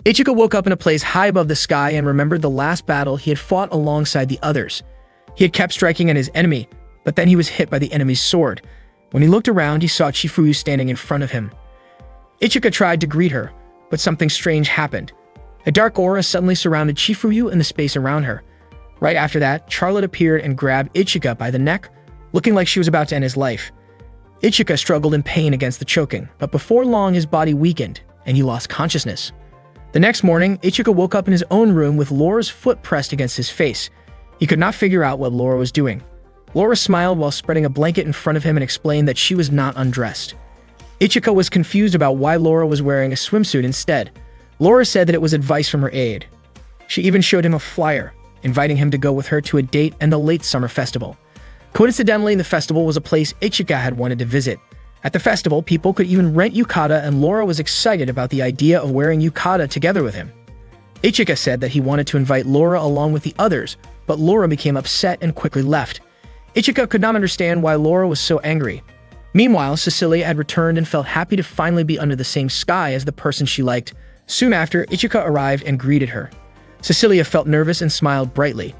Ichika woke up in a place high above the sky and remembered the last battle he had fought alongside the others. He had kept striking at his enemy, but then he was hit by the enemy's sword. When he looked around, he saw Chifuyu standing in front of him. Ichika tried to greet her, but something strange happened. A dark aura suddenly surrounded Chifuyu and the space around her. Right after that, Charlotte appeared and grabbed Ichika by the neck, looking like she was about to end his life. Ichika struggled in pain against the choking, but before long his body weakened, and he lost consciousness. The next morning, Ichika woke up in his own room with Laura's foot pressed against his face. He could not figure out what Laura was doing. Laura smiled while spreading a blanket in front of him and explained that she was not undressed. Ichika was confused about why Laura was wearing a swimsuit instead. Laura said that it was advice from her aide. She even showed him a flyer, inviting him to go with her to a date and the late summer festival. Coincidentally, the festival was a place Ichika had wanted to visit. At the festival, people could even rent yukata, and Laura was excited about the idea of wearing yukata together with him. Ichika said that he wanted to invite Laura along with the others, but Laura became upset and quickly left. Ichika could not understand why Laura was so angry. Meanwhile, Cecilia had returned and felt happy to finally be under the same sky as the person she liked. Soon after, Ichika arrived and greeted her. Cecilia felt nervous and smiled brightly.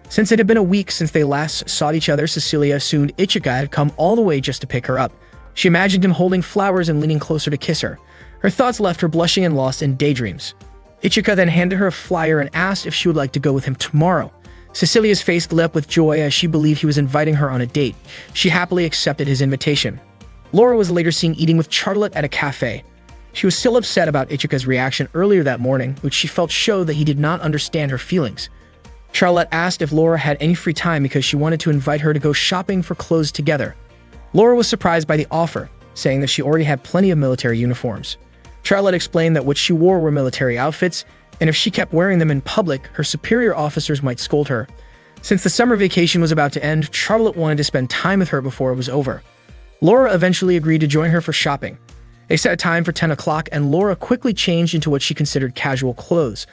Since it had been a week since they last saw each other, Cecilia assumed Ichika had come all the way just to pick her up. She imagined him holding flowers and leaning closer to kiss her. Her thoughts left her blushing and lost in daydreams. Ichika then handed her a flyer and asked if she would like to go with him tomorrow. Cecilia's face lit up with joy as she believed he was inviting her on a date. She happily accepted his invitation. Laura was later seen eating with Charlotte at a cafe. She was still upset about Ichika's reaction earlier that morning, which she felt showed that he did not understand her feelings. Charlotte asked if Laura had any free time because she wanted to invite her to go shopping for clothes together. Laura was surprised by the offer, saying that she already had plenty of military uniforms. Charlotte explained that what she wore were military outfits, and if she kept wearing them in public, her superior officers might scold her. Since the summer vacation was about to end, Charlotte wanted to spend time with her before it was over. Laura eventually agreed to join her for shopping. They set a time for 10 o'clock, and Laura quickly changed into what she considered casual clothes,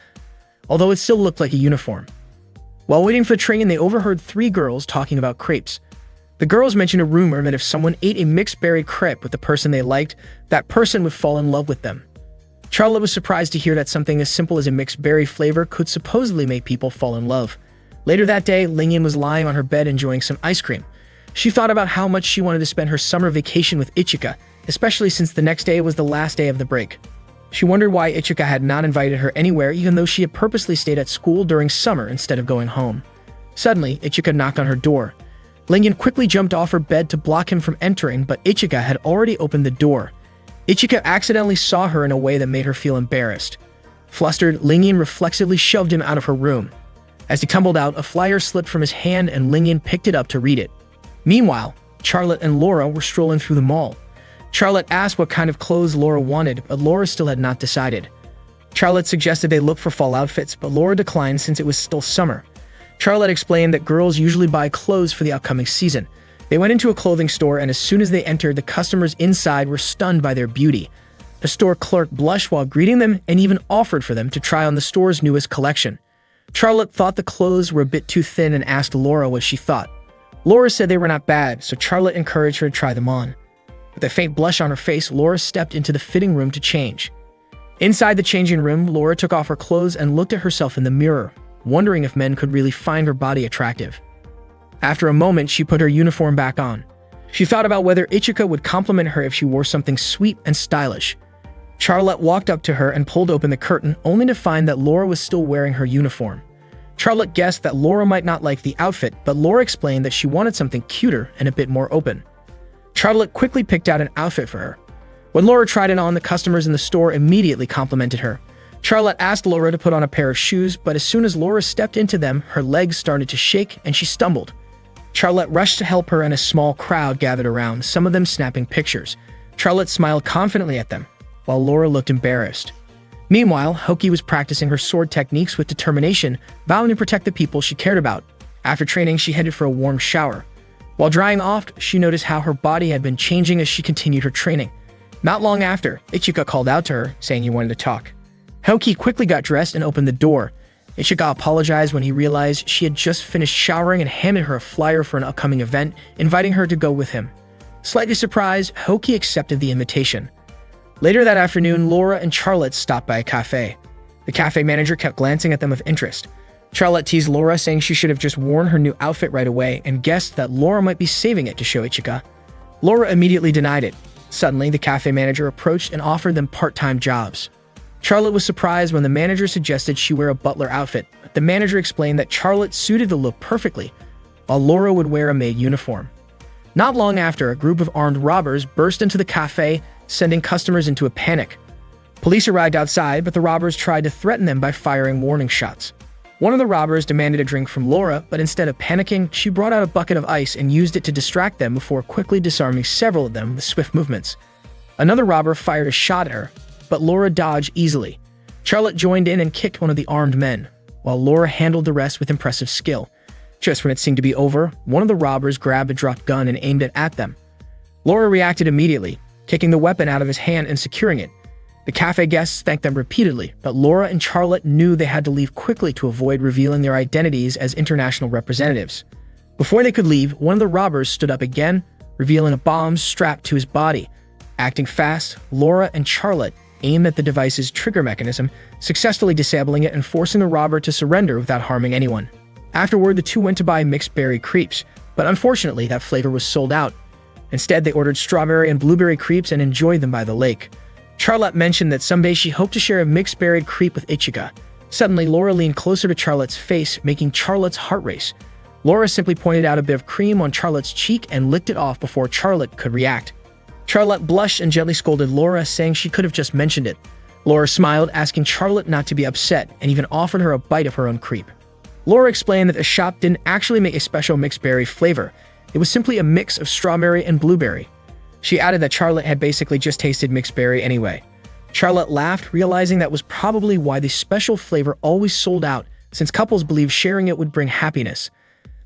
although it still looked like a uniform. While waiting for the train, they overheard 3 girls talking about crepes. The girls mentioned a rumor that if someone ate a mixed berry crepe with the person they liked, that person would fall in love with them. Charlotte was surprised to hear that something as simple as a mixed berry flavor could supposedly make people fall in love. Later that day, Lingyan was lying on her bed enjoying some ice cream. She thought about how much she wanted to spend her summer vacation with Ichika, especially since the next day was the last day of the break. She wondered why Ichika had not invited her anywhere even though she had purposely stayed at school during summer instead of going home. Suddenly, Ichika knocked on her door. Lingyan quickly jumped off her bed to block him from entering, but Ichika had already opened the door. Ichika accidentally saw her in a way that made her feel embarrassed. Flustered, Lingyan reflexively shoved him out of her room. As he tumbled out, a flyer slipped from his hand and Lingyan picked it up to read it. Meanwhile, Charlotte and Laura were strolling through the mall. Charlotte asked what kind of clothes Laura wanted, but Laura still had not decided. Charlotte suggested they look for fall outfits, but Laura declined since it was still summer. Charlotte explained that girls usually buy clothes for the upcoming season. They went into a clothing store, and as soon as they entered, the customers inside were stunned by their beauty. The store clerk blushed while greeting them and even offered for them to try on the store's newest collection. Charlotte thought the clothes were a bit too thin and asked Laura what she thought. Laura said they were not bad, so Charlotte encouraged her to try them on. With a faint blush on her face, Laura stepped into the fitting room to change. Inside the changing room, Laura took off her clothes and looked at herself in the mirror, wondering if men could really find her body attractive. After a moment, she put her uniform back on. She thought about whether Ichika would compliment her if she wore something sweet and stylish. Charlotte walked up to her and pulled open the curtain, only to find that Laura was still wearing her uniform. Charlotte guessed that Laura might not like the outfit, but Laura explained that she wanted something cuter and a bit more open. Charlotte quickly picked out an outfit for her. When Laura tried it on, the customers in the store immediately complimented her. Charlotte asked Laura to put on a pair of shoes, but as soon as Laura stepped into them, her legs started to shake and she stumbled. Charlotte rushed to help her and a small crowd gathered around, some of them snapping pictures. Charlotte smiled confidently at them, while Laura looked embarrassed. Meanwhile, Hoki was practicing her sword techniques with determination, vowing to protect the people she cared about. After training, she headed for a warm shower. While drying off, she noticed how her body had been changing as she continued her training. Not long after, Ichika called out to her, saying he wanted to talk. Hoki quickly got dressed and opened the door. Ichika apologized when he realized she had just finished showering and handed her a flyer for an upcoming event, inviting her to go with him. Slightly surprised, Hoki accepted the invitation. Later that afternoon, Laura and Charlotte stopped by a cafe. The cafe manager kept glancing at them with interest. Charlotte teased Laura, saying she should have just worn her new outfit right away and guessed that Laura might be saving it to show Ichika. Laura immediately denied it. Suddenly, the cafe manager approached and offered them part-time jobs. Charlotte was surprised when the manager suggested she wear a butler outfit, but the manager explained that Charlotte suited the look perfectly, while Laura would wear a maid uniform. Not long after, a group of armed robbers burst into the cafe, sending customers into a panic. Police arrived outside, but the robbers tried to threaten them by firing warning shots. One of the robbers demanded a drink from Laura, but instead of panicking, she brought out a bucket of ice and used it to distract them before quickly disarming several of them with swift movements. Another robber fired a shot at her, but Laura dodged easily. Charlotte joined in and kicked one of the armed men, while Laura handled the rest with impressive skill. Just when it seemed to be over, one of the robbers grabbed a dropped gun and aimed it at them. Laura reacted immediately, kicking the weapon out of his hand and securing it. The cafe guests thanked them repeatedly, but Laura and Charlotte knew they had to leave quickly to avoid revealing their identities as international representatives. Before they could leave, one of the robbers stood up again, revealing a bomb strapped to his body. Acting fast, Laura and Charlotte aimed at the device's trigger mechanism, successfully disabling it and forcing the robber to surrender without harming anyone. Afterward, the two went to buy mixed berry crepes, but unfortunately that flavor was sold out. Instead, they ordered strawberry and blueberry crepes and enjoyed them by the lake. Charlotte mentioned that someday she hoped to share a mixed berry crepe with Ichika. Suddenly, Laura leaned closer to Charlotte's face, making Charlotte's heart race. Laura simply pointed out a bit of cream on Charlotte's cheek and licked it off before Charlotte could react. Charlotte blushed and gently scolded Laura, saying she could have just mentioned it. Laura smiled, asking Charlotte not to be upset, and even offered her a bite of her own crepe. Laura explained that the shop didn't actually make a special mixed berry flavor. It was simply a mix of strawberry and blueberry. She added that Charlotte had basically just tasted mixed berry anyway. Charlotte laughed, realizing that was probably why the special flavor always sold out, since couples believed sharing it would bring happiness.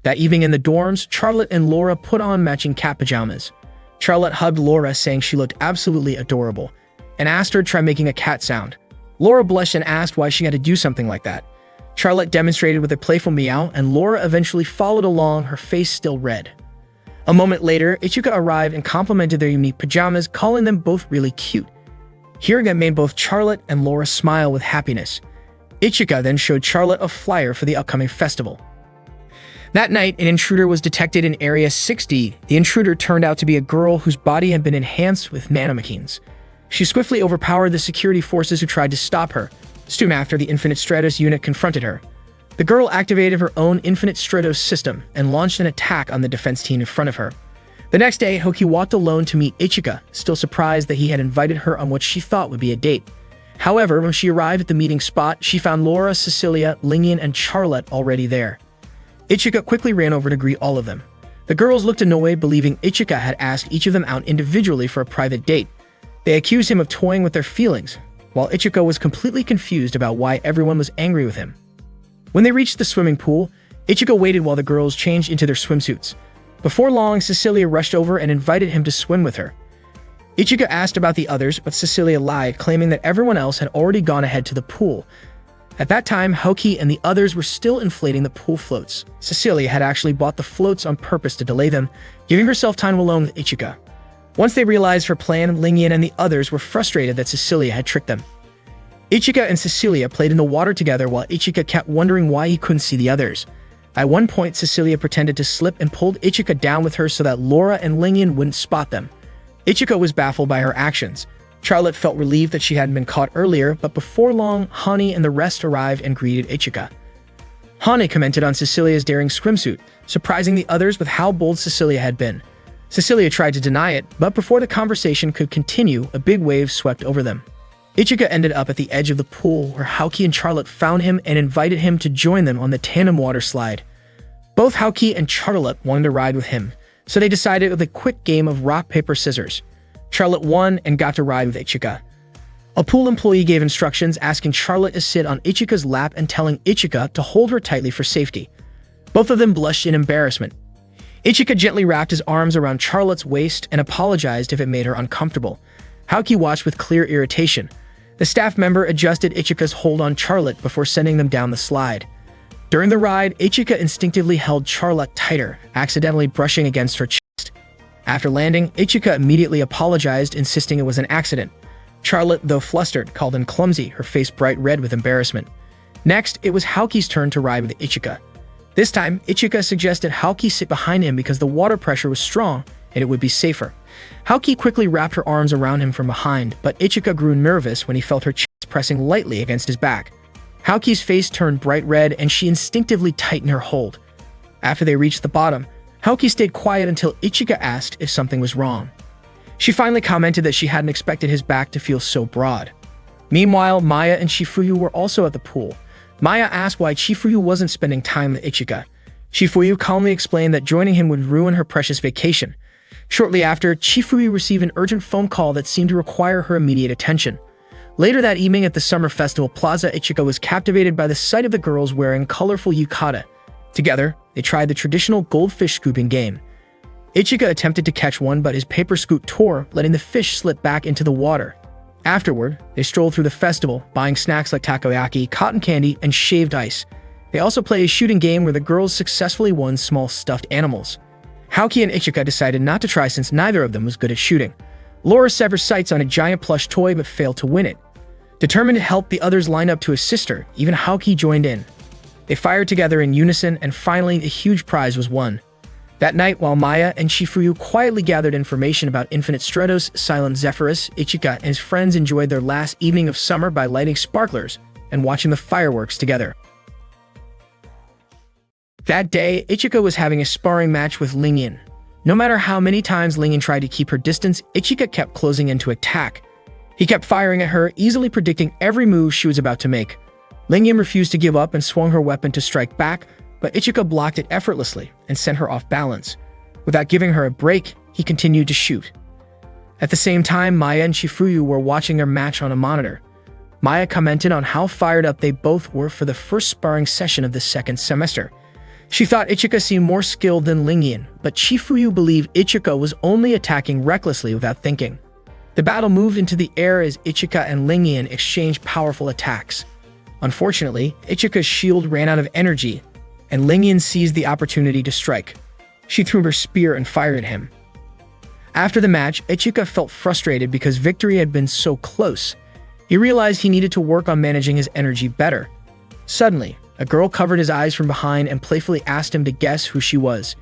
That evening in the dorms, Charlotte and Laura put on matching cat pajamas. Charlotte hugged Laura, saying she looked absolutely adorable, and asked her to try making a cat sound. Laura blushed and asked why she had to do something like that. Charlotte demonstrated with a playful meow, and Laura eventually followed along, her face still red. A moment later, Ichika arrived and complimented their unique pajamas, calling them both really cute. Hearing that made both Charlotte and Laura smile with happiness. Ichika then showed Charlotte a flyer for the upcoming festival. That night, an intruder was detected in Area 60. The intruder turned out to be a girl whose body had been enhanced with nanomachines. She swiftly overpowered the security forces who tried to stop her. Soon after, the Infinite Stratos unit confronted her. The girl activated her own Infinite Stratos system and launched an attack on the defense team in front of her. The next day, Hoki walked alone to meet Ichika, still surprised that he had invited her on what she thought would be a date. However, when she arrived at the meeting spot, she found Laura, Cecilia, Lingyan, and Charlotte already there. Ichika quickly ran over to greet all of them. The girls looked annoyed, believing Ichika had asked each of them out individually for a private date. They accused him of toying with their feelings, while Ichika was completely confused about why everyone was angry with him. When they reached the swimming pool, Ichika waited while the girls changed into their swimsuits. Before long, Cecilia rushed over and invited him to swim with her. Ichika asked about the others, but Cecilia lied, claiming that everyone else had already gone ahead to the pool. At that time, Hoki and the others were still inflating the pool floats. Cecilia had actually bought the floats on purpose to delay them, giving herself time alone with Ichika. Once they realized her plan, Lingyan and the others were frustrated that Cecilia had tricked them. Ichika and Cecilia played in the water together while Ichika kept wondering why he couldn't see the others. At one point, Cecilia pretended to slip and pulled Ichika down with her so that Laura and Lingyan wouldn't spot them. Ichika was baffled by her actions. Charlotte felt relieved that she hadn't been caught earlier, but before long, Hani and the rest arrived and greeted Ichika. Hani commented on Cecilia's daring swimsuit, surprising the others with how bold Cecilia had been. Cecilia tried to deny it, but before the conversation could continue, a big wave swept over them. Ichika ended up at the edge of the pool, where Haoki and Charlotte found him and invited him to join them on the tandem water slide. Both Haoki and Charlotte wanted to ride with him, so they decided with a quick game of rock, paper, scissors. Charlotte won and got to ride with Ichika. A pool employee gave instructions, asking Charlotte to sit on Ichika's lap and telling Ichika to hold her tightly for safety. Both of them blushed in embarrassment. Ichika gently wrapped his arms around Charlotte's waist and apologized if it made her uncomfortable. Haoki watched with clear irritation. The staff member adjusted Ichika's hold on Charlotte before sending them down the slide. During the ride, Ichika instinctively held Charlotte tighter, accidentally brushing against her chest. After landing, Ichika immediately apologized, insisting it was an accident. Charlotte, though flustered, called him clumsy, her face bright red with embarrassment. Next, it was Haoki's turn to ride with Ichika. This time, Ichika suggested Haoki sit behind him because the water pressure was strong and it would be safer. Haoki quickly wrapped her arms around him from behind, but Ichika grew nervous when he felt her chest pressing lightly against his back. Haoki's face turned bright red and she instinctively tightened her hold. After they reached the bottom, Haoki stayed quiet until Ichika asked if something was wrong. She finally commented that she hadn't expected his back to feel so broad. Meanwhile, Maya and Shifuyu were also at the pool. Maya asked why Shifuyu wasn't spending time with Ichika. Shifuyu calmly explained that joining him would ruin her precious vacation. Shortly after, Shifuyu received an urgent phone call that seemed to require her immediate attention. Later that evening at the summer festival plaza, Ichika was captivated by the sight of the girls wearing colorful yukata. Together, they tried the traditional goldfish scooping game. Ichika attempted to catch one, but his paper scoop tore, letting the fish slip back into the water. Afterward, they strolled through the festival, buying snacks like takoyaki, cotton candy, and shaved ice. They also played a shooting game where the girls successfully won small stuffed animals. Haoki and Ichika decided not to try since neither of them was good at shooting. Laura severed sights on a giant plush toy but failed to win it. Determined to help the others line up to assist her, even Haoki joined in. They fired together in unison, and finally a huge prize was won. That night, while Maya and Shifuyu quietly gathered information about Infinite Stratos, Silent Zephyrus, Ichika and his friends enjoyed their last evening of summer by lighting sparklers and watching the fireworks together. That day, Ichika was having a sparring match with Lingyan. No matter how many times Lingyan tried to keep her distance, Ichika kept closing in to attack. He kept firing at her, easily predicting every move she was about to make. Lingyan refused to give up and swung her weapon to strike back, but Ichika blocked it effortlessly and sent her off balance. Without giving her a break, he continued to shoot. At the same time, Maya and Shifuyu were watching their match on a monitor. Maya commented on how fired up they both were for the first sparring session of the second semester. She thought Ichika seemed more skilled than Lingyan, but Shifuyu believed Ichika was only attacking recklessly without thinking. The battle moved into the air as Ichika and Lingyan exchanged powerful attacks. Unfortunately, Ichika's shield ran out of energy, and Lingyan seized the opportunity to strike. She threw her spear and fired at him. After the match, Ichika felt frustrated because victory had been so close. He realized he needed to work on managing his energy better. Suddenly, a girl covered his eyes from behind and playfully asked him to guess who she was.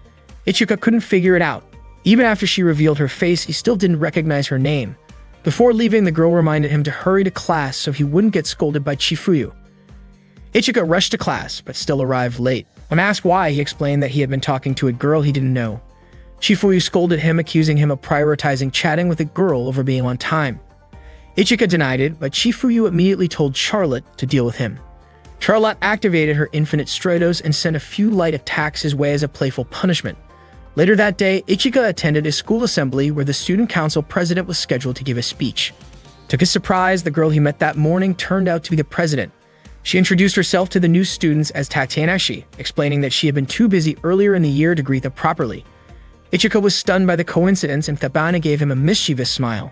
Ichika couldn't figure it out. Even after she revealed her face, he still didn't recognize her name. Before leaving, the girl reminded him to hurry to class so he wouldn't get scolded by Shifuyu. Ichika rushed to class, but still arrived late. When asked why, he explained that he had been talking to a girl he didn't know. Shifuyu scolded him, accusing him of prioritizing chatting with a girl over being on time. Ichika denied it, but Shifuyu immediately told Charlotte to deal with him. Charlotte activated her Infinite Stratos and sent a few light attacks his way as a playful punishment. Later that day, Ichika attended a school assembly where the student council president was scheduled to give a speech. To his surprise, the girl he met that morning turned out to be the president. She introduced herself to the new students as Tatanashi, explaining that she had been too busy earlier in the year to greet them properly. Ichika was stunned by the coincidence, and Thabana gave him a mischievous smile.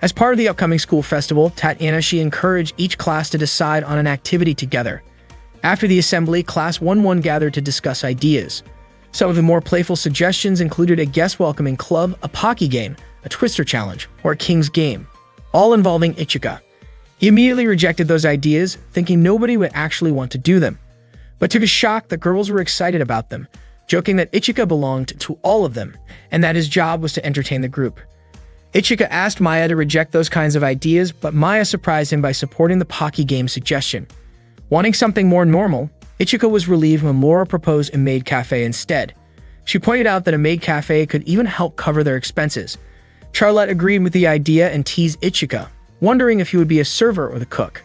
As part of the upcoming school festival, Tatanashi encouraged each class to decide on an activity together. After the assembly, Class 1-1 gathered to discuss ideas. Some of the more playful suggestions included a guest welcoming club, a Pocky game, a Twister challenge, or a King's game, all involving Ichika. He immediately rejected those ideas, thinking nobody would actually want to do them. But to his shock, the girls were excited about them, joking that Ichika belonged to all of them, and that his job was to entertain the group. Ichika asked Maya to reject those kinds of ideas, but Maya surprised him by supporting the Pocky game suggestion. Wanting something more normal, Ichika was relieved when Laura proposed a maid cafe instead. She pointed out that a maid cafe could even help cover their expenses. Charlotte agreed with the idea and teased Ichika, wondering if he would be a server or the cook.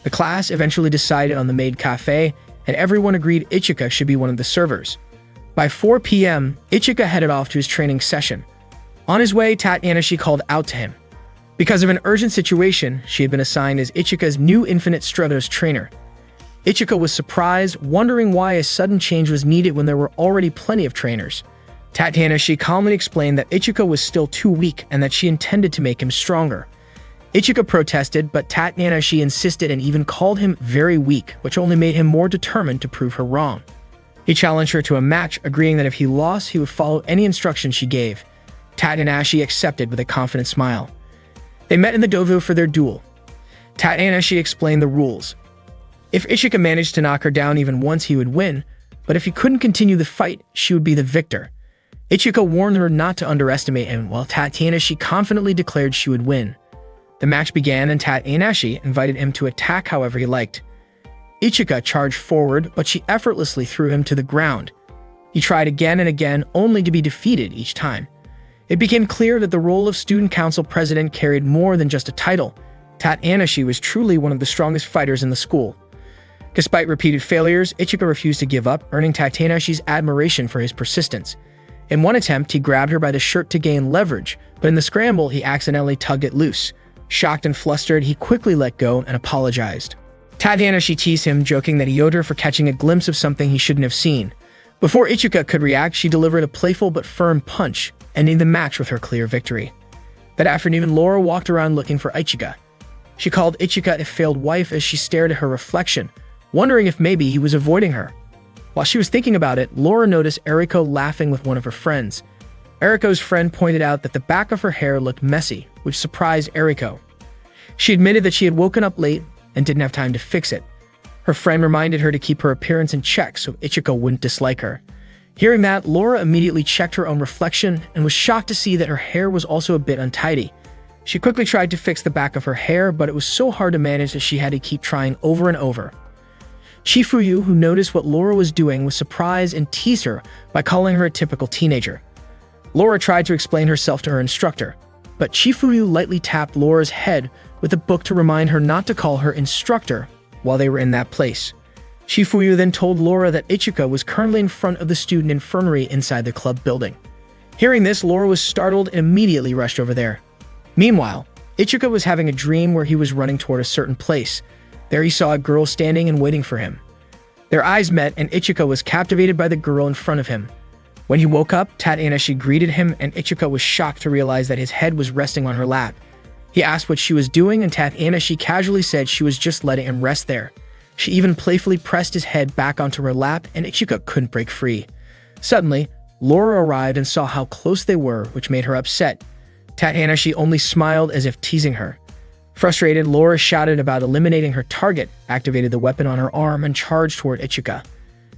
The class eventually decided on the maid cafe, and everyone agreed Ichika should be one of the servers. By 4 p.m., Ichika headed off to his training session. On his way, Tatanashi called out to him. Because of an urgent situation, she had been assigned as Ichika's new Infinite Stratos trainer. Ichika was surprised, wondering why a sudden change was needed when there were already plenty of trainers. Tatanashi calmly explained that Ichika was still too weak and that she intended to make him stronger. Ichika protested, but Tatanashi insisted and even called him very weak, which only made him more determined to prove her wrong. He challenged her to a match, agreeing that if he lost, he would follow any instructions she gave. Tatanashi accepted with a confident smile. They met in the dojo for their duel. Tanahashi explained the rules. If Ichika managed to knock her down even once, he would win, but if he couldn't continue the fight, she would be the victor. Ichika warned her not to underestimate him, while Tanahashi confidently declared she would win. The match began and Tanahashi invited him to attack however he liked. Ichika charged forward, but she effortlessly threw him to the ground. He tried again and again, only to be defeated each time. It became clear that the role of student council president carried more than just a title. Tanahashi was truly one of the strongest fighters in the school. Despite repeated failures, Ichika refused to give up, earning Tanahashi's admiration for his persistence. In one attempt, he grabbed her by the shirt to gain leverage, but in the scramble, he accidentally tugged it loose. Shocked and flustered, he quickly let go and apologized. Tanahashi teased him, joking that he owed her for catching a glimpse of something he shouldn't have seen. Before Ichika could react, she delivered a playful but firm punch, ending the match with her clear victory. That afternoon, Laura walked around looking for Ichika. She called Ichika a failed wife as she stared at her reflection, wondering if maybe he was avoiding her. While she was thinking about it, Laura noticed Eriko laughing with one of her friends. Eriko's friend pointed out that the back of her hair looked messy, which surprised Eriko. She admitted that she had woken up late and didn't have time to fix it. Her friend reminded her to keep her appearance in check so Ichika wouldn't dislike her. Hearing that, Laura immediately checked her own reflection and was shocked to see that her hair was also a bit untidy. She quickly tried to fix the back of her hair, but it was so hard to manage that she had to keep trying over and over. Chifuyu, who noticed what Laura was doing, was surprised and teased her by calling her a typical teenager. Laura tried to explain herself to her instructor, but Chifuyu lightly tapped Laura's head with a book to remind her not to call her instructor while they were in that place. Chifuyu then told Laura that Ichika was currently in front of the student infirmary inside the club building. Hearing this, Laura was startled and immediately rushed over there. Meanwhile, Ichika was having a dream where he was running toward a certain place. There he saw a girl standing and waiting for him. Their eyes met and Ichika was captivated by the girl in front of him. When he woke up, Tanahashi greeted him and Ichika was shocked to realize that his head was resting on her lap. He asked what she was doing and Tanahashi casually said she was just letting him rest there. She even playfully pressed his head back onto her lap and Ichika couldn't break free. Suddenly, Laura arrived and saw how close they were, which made her upset. Tanahashi only smiled as if teasing her. Frustrated, Laura shouted about eliminating her target, activated the weapon on her arm, and charged toward Ichika.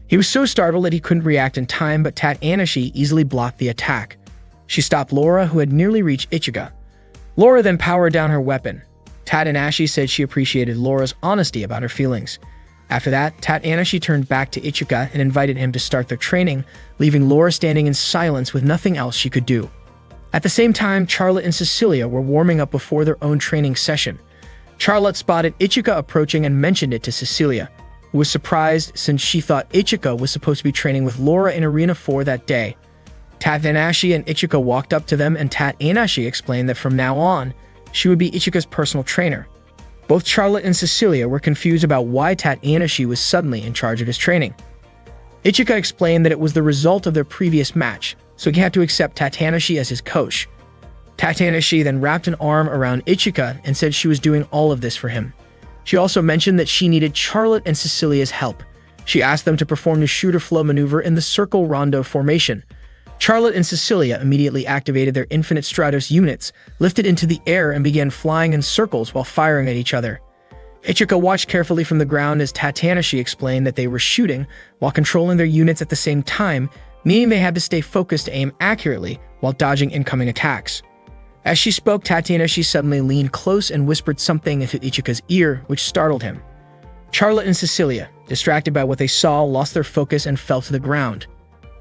He was so startled that he couldn't react in time, but Tanahashi easily blocked the attack. She stopped Laura, who had nearly reached Ichika. Laura then powered down her weapon. Tanahashi said she appreciated Laura's honesty about her feelings. After that, Tanahashi turned back to Ichika and invited him to start their training, leaving Laura standing in silence with nothing else she could do. At the same time, Charlotte and Cecilia were warming up before their own training session. Charlotte spotted Ichika approaching and mentioned it to Cecilia, who was surprised since she thought Ichika was supposed to be training with Laura in Arena 4 that day. Tanahashi and Ichika walked up to them and Tanahashi explained that from now on, she would be Ichika's personal trainer. Both Charlotte and Cecilia were confused about why Tanahashi was suddenly in charge of his training. Ichika explained that it was the result of their previous match, so he had to accept Tanahashi as his coach. Tanahashi then wrapped an arm around Ichika and said she was doing all of this for him. She also mentioned that she needed Charlotte and Cecilia's help. She asked them to perform the shooter flow maneuver in the circle rondo formation. Charlotte and Cecilia immediately activated their Infinite Stratos units, lifted into the air and began flying in circles while firing at each other. Ichika watched carefully from the ground as Tanahashi explained that they were shooting while controlling their units at the same time, meaning they had to stay focused to aim accurately while dodging incoming attacks. As she spoke, Tanahashi suddenly leaned close and whispered something into Ichika's ear, which startled him. Charlotte and Cecilia, distracted by what they saw, lost their focus and fell to the ground.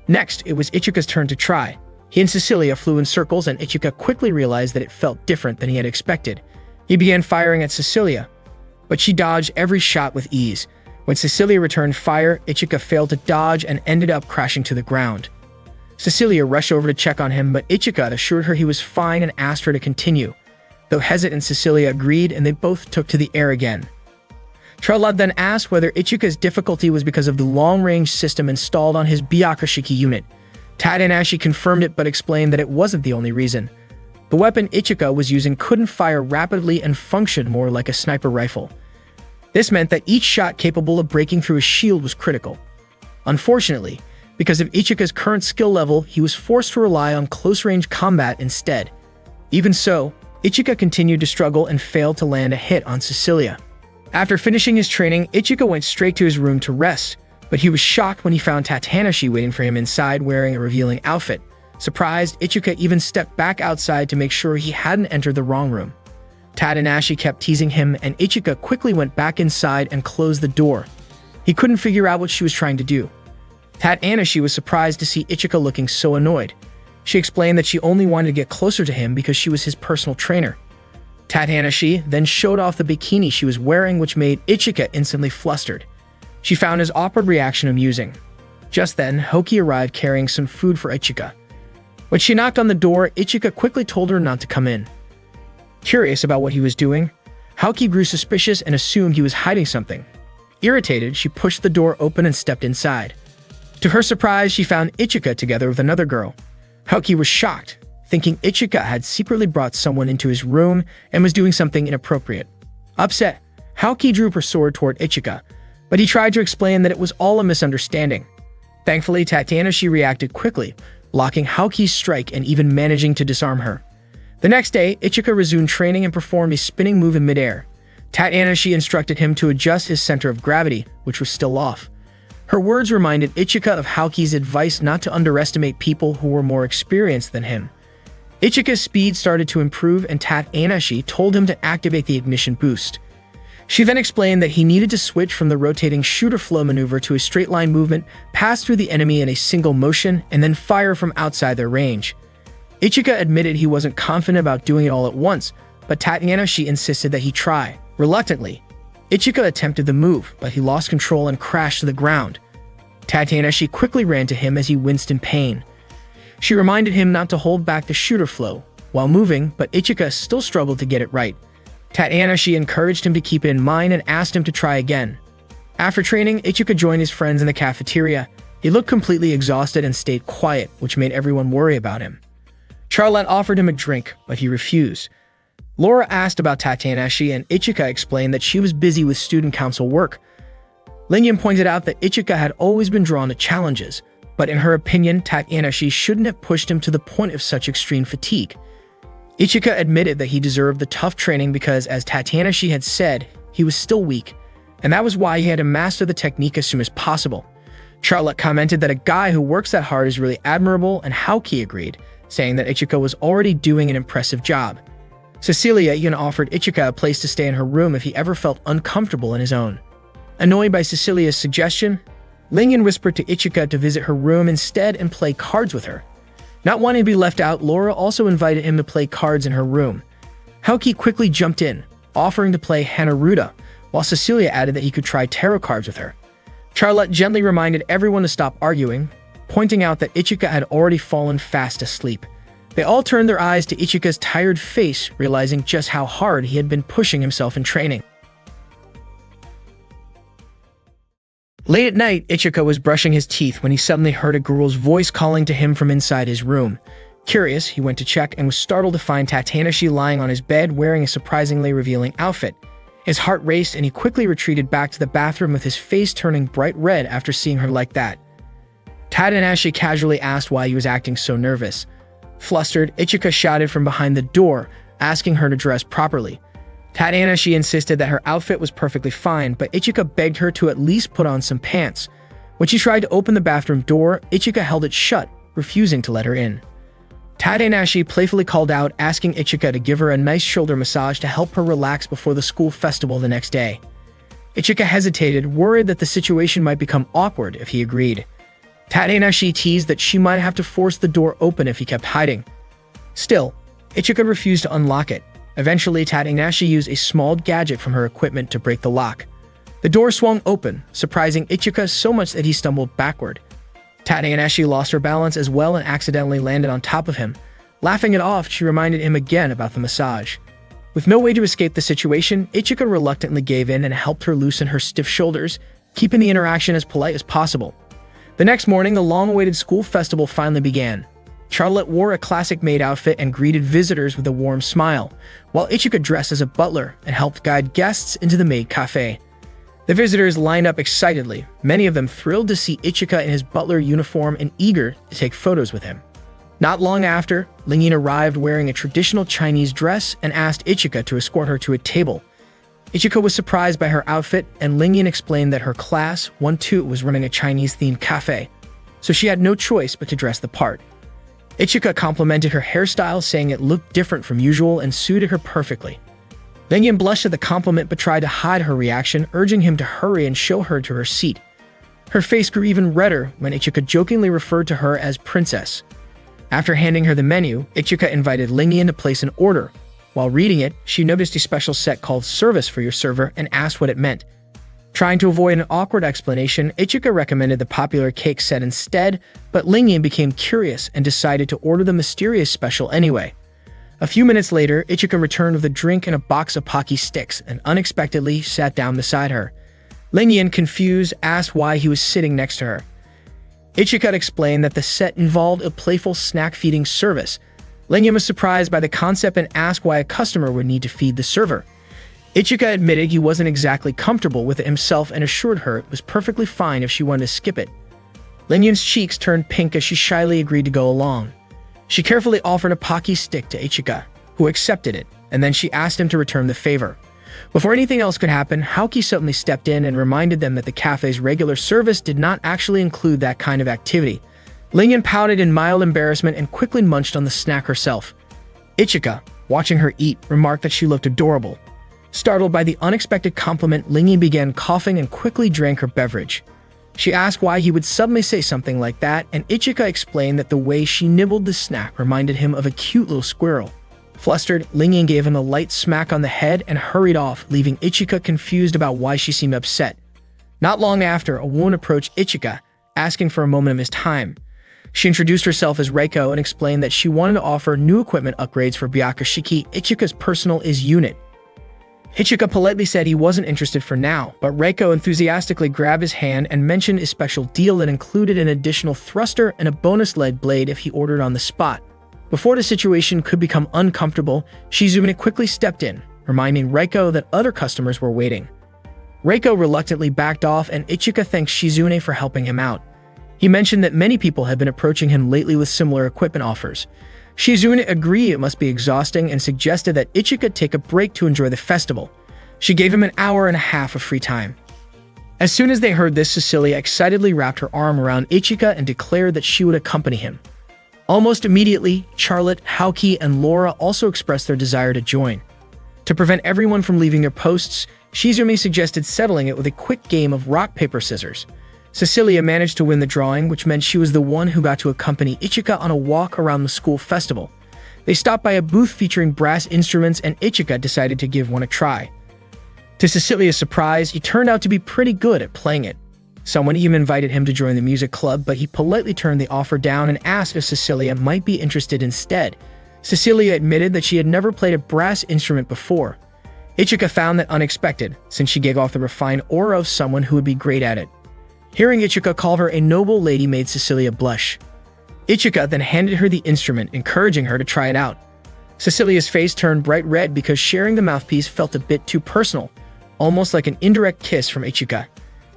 Next, it was Ichika's turn to try. He and Cecilia flew in circles and Ichika quickly realized that it felt different than he had expected. He began firing at Cecilia, but she dodged every shot with ease. When Cecilia returned fire, Ichika failed to dodge and ended up crashing to the ground. Cecilia rushed over to check on him, but Ichika assured her he was fine and asked her to continue. Though hesitant, Cecilia agreed and they both took to the air again. Charlotte then asked whether Ichika's difficulty was because of the long-range system installed on his Byakushiki unit. Tanahashi confirmed it but explained that it wasn't the only reason. The weapon Ichika was using couldn't fire rapidly and functioned more like a sniper rifle. This meant that each shot capable of breaking through a shield was critical. Unfortunately, because of Ichika's current skill level, he was forced to rely on close-range combat instead. Even so, Ichika continued to struggle and failed to land a hit on Cecilia. After finishing his training, Ichika went straight to his room to rest, but he was shocked when he found Tatanashi waiting for him inside wearing a revealing outfit. Surprised, Ichika even stepped back outside to make sure he hadn't entered the wrong room. Tatanashi kept teasing him, and Ichika quickly went back inside and closed the door. He couldn't figure out what she was trying to do. Tatanashi was surprised to see Ichika looking so annoyed. She explained that she only wanted to get closer to him because she was his personal trainer. Tatanashi then showed off the bikini she was wearing, which made Ichika instantly flustered. She found his awkward reaction amusing. Just then, Hoki arrived carrying some food for Ichika. When she knocked on the door, Ichika quickly told her not to come in. Curious about what he was doing, Hoki grew suspicious and assumed he was hiding something. Irritated, she pushed the door open and stepped inside. To her surprise, she found Ichika together with another girl. Hoki was shocked, thinking Ichika had secretly brought someone into his room and was doing something inappropriate. Upset, Hoki drew her sword toward Ichika, but he tried to explain that it was all a misunderstanding. Thankfully, Tatanashi reacted quickly, blocking Hoki's strike and even managing to disarm her. The next day, Ichika resumed training and performed a spinning move in midair. Tatanashi instructed him to adjust his center of gravity, which was still off. Her words reminded Ichika of Hoki's advice not to underestimate people who were more experienced than him. Ichika's speed started to improve, and Tatanashi told him to activate the ignition boost. She then explained that he needed to switch from the rotating shooter flow maneuver to a straight-line movement, pass through the enemy in a single motion, and then fire from outside their range. Ichika admitted he wasn't confident about doing it all at once, but Tatanashi insisted that he try. Reluctantly, Ichika attempted the move, but he lost control and crashed to the ground. Tatanashi quickly ran to him as he winced in pain. She reminded him not to hold back the shooter flow while moving, but Ichika still struggled to get it right. Tatanashi encouraged him to keep it in mind and asked him to try again. After training, Ichika joined his friends in the cafeteria. He looked completely exhausted and stayed quiet, which made everyone worry about him. Charlotte offered him a drink, but he refused. Laura asked about Tatanashi, and Ichika explained that she was busy with student council work. Lingyan pointed out that Ichika had always been drawn to challenges, but in her opinion, Tatanashi shouldn't have pushed him to the point of such extreme fatigue. Ichika admitted that he deserved the tough training because, as Tatanashi had said, he was still weak, and that was why he had to master the technique as soon as possible. Charlotte commented that a guy who works that hard is really admirable, and Hoki agreed, saying that Ichika was already doing an impressive job. Cecilia even offered Ichika a place to stay in her room if he ever felt uncomfortable in his own. Annoyed by Cecilia's suggestion, Lingyan whispered to Ichika to visit her room instead and play cards with her. Not wanting to be left out, Laura also invited him to play cards in her room. Hoki quickly jumped in, offering to play Hanaruda, while Cecilia added that he could try tarot cards with her. Charlotte gently reminded everyone to stop arguing, pointing out that Ichika had already fallen fast asleep. They all turned their eyes to Ichika's tired face, realizing just how hard he had been pushing himself in training. Late at night, Ichika was brushing his teeth when he suddenly heard a girl's voice calling to him from inside his room. Curious, he went to check and was startled to find Tatanashi lying on his bed wearing a surprisingly revealing outfit. His heart raced and he quickly retreated back to the bathroom with his face turning bright red after seeing her like that. Tatanashi casually asked why he was acting so nervous. Flustered, Ichika shouted from behind the door, asking her to dress properly. Tatanashi insisted that her outfit was perfectly fine, but Ichika begged her to at least put on some pants. When she tried to open the bathroom door, Ichika held it shut, refusing to let her in. Tatanashi playfully called out, asking Ichika to give her a nice shoulder massage to help her relax before the school festival the next day. Ichika hesitated, worried that the situation might become awkward if he agreed. Tatanashi teased that she might have to force the door open if he kept hiding. Still, Ichika refused to unlock it. Eventually, Tatanashi used a small gadget from her equipment to break the lock. The door swung open, surprising Ichika so much that he stumbled backward. Tatanashi lost her balance as well and accidentally landed on top of him. Laughing it off, she reminded him again about the massage. With no way to escape the situation, Ichika reluctantly gave in and helped her loosen her stiff shoulders, keeping the interaction as polite as possible. The next morning, the long-awaited school festival finally began. Charlotte wore a classic maid outfit and greeted visitors with a warm smile, while Ichika dressed as a butler and helped guide guests into the maid cafe. The visitors lined up excitedly, many of them thrilled to see Ichika in his butler uniform and eager to take photos with him. Not long after, Lingyan arrived wearing a traditional Chinese dress and asked Ichika to escort her to a table. Ichika was surprised by her outfit, and Lingyan explained that her class, 1-2, was running a Chinese-themed cafe, so she had no choice but to dress the part. Ichika complimented her hairstyle, saying it looked different from usual and suited her perfectly. Lingyan blushed at the compliment but tried to hide her reaction, urging him to hurry and show her to her seat. Her face grew even redder when Ichika jokingly referred to her as princess. After handing her the menu, Ichika invited Lingyan to place an order. While reading it, she noticed a special set called Service for your server and asked what it meant. Trying to avoid an awkward explanation, Ichika recommended the popular cake set instead, but Lingyan became curious and decided to order the mysterious special anyway. A few minutes later, Ichika returned with a drink and a box of Pocky sticks and unexpectedly sat down beside her. Lingyan, confused, asked why he was sitting next to her. Ichika explained that the set involved a playful snack-feeding service. Lingyan was surprised by the concept and asked why a customer would need to feed the server. Ichika admitted he wasn't exactly comfortable with it himself and assured her it was perfectly fine if she wanted to skip it. Lingyan's cheeks turned pink as she shyly agreed to go along. She carefully offered a Pocky stick to Ichika, who accepted it, and then she asked him to return the favor. Before anything else could happen, Haoki suddenly stepped in and reminded them that the cafe's regular service did not actually include that kind of activity. Lingyan pouted in mild embarrassment and quickly munched on the snack herself. Ichika, watching her eat, remarked that she looked adorable. Startled by the unexpected compliment, Lingyan began coughing and quickly drank her beverage. She asked why he would suddenly say something like that, and Ichika explained that the way she nibbled the snack reminded him of a cute little squirrel. Flustered, Lingyan gave him a light smack on the head and hurried off, leaving Ichika confused about why she seemed upset. Not long after, a woman approached Ichika, asking for a moment of his time. She introduced herself as Reiko and explained that she wanted to offer new equipment upgrades for Byakashiki, Ichika's personal unit. Ichika politely said he wasn't interested for now, but Reiko enthusiastically grabbed his hand and mentioned a special deal that included an additional thruster and a bonus lead blade if he ordered on the spot. Before the situation could become uncomfortable, Shizune quickly stepped in, reminding Reiko that other customers were waiting. Reiko reluctantly backed off, and Ichika thanked Shizune for helping him out. He mentioned that many people had been approaching him lately with similar equipment offers. Shizune agreed it must be exhausting and suggested that Ichika take a break to enjoy the festival. She gave him an hour and a half of free time. As soon as they heard this, Cecilia excitedly wrapped her arm around Ichika and declared that she would accompany him. Almost immediately, Charlotte, Haoki, and Laura also expressed their desire to join. To prevent everyone from leaving their posts, Shizune suggested settling it with a quick game of rock, paper, scissors. Cecilia managed to win the drawing, which meant she was the one who got to accompany Ichika on a walk around the school festival. They stopped by a booth featuring brass instruments, and Ichika decided to give one a try. To Cecilia's surprise, he turned out to be pretty good at playing it. Someone even invited him to join the music club, but he politely turned the offer down and asked if Cecilia might be interested instead. Cecilia admitted that she had never played a brass instrument before. Ichika found that unexpected, since she gave off the refined aura of someone who would be great at it. Hearing Ichika call her a noble lady made Cecilia blush. Ichika then handed her the instrument, encouraging her to try it out. Cecilia's face turned bright red because sharing the mouthpiece felt a bit too personal, almost like an indirect kiss from Ichika.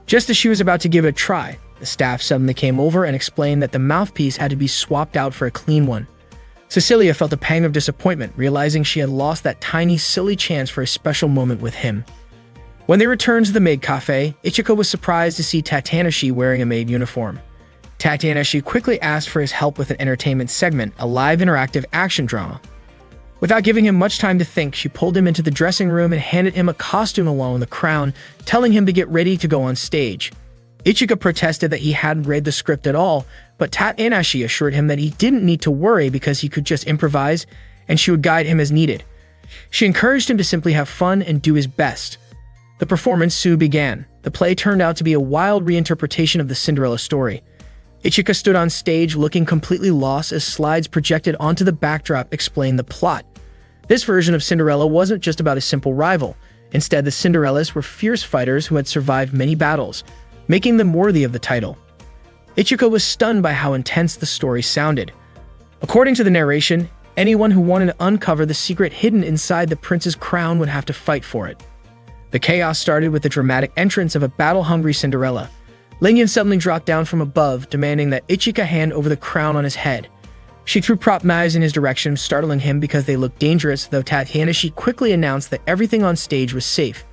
Just as she was about to give it a try, the staff suddenly came over and explained that the mouthpiece had to be swapped out for a clean one. Cecilia felt a pang of disappointment, realizing she had lost that tiny, silly chance for a special moment with him. When they returned to the maid cafe, Ichika was surprised to see Tatanashi wearing a maid uniform. Tatanashi quickly asked for his help with an entertainment segment, a live interactive action drama. Without giving him much time to think, she pulled him into the dressing room and handed him a costume along with a crown, telling him to get ready to go on stage. Ichika protested that he hadn't read the script at all, but Tatanashi assured him that he didn't need to worry because he could just improvise, and she would guide him as needed. She encouraged him to simply have fun and do his best. The performance soon began. The play turned out to be a wild reinterpretation of the Cinderella story. Ichika stood on stage looking completely lost as slides projected onto the backdrop explained the plot. This version of Cinderella wasn't just about a simple rival. Instead, the Cinderellas were fierce fighters who had survived many battles, making them worthy of the title. Ichika was stunned by how intense the story sounded. According to the narration, anyone who wanted to uncover the secret hidden inside the prince's crown would have to fight for it. The chaos started with the dramatic entrance of a battle-hungry Cinderella. Lingyan suddenly dropped down from above, demanding that Ichika hand over the crown on his head. She threw prop knives in his direction, startling him because they looked dangerous, though Tanahashi quickly announced that everything on stage was safe.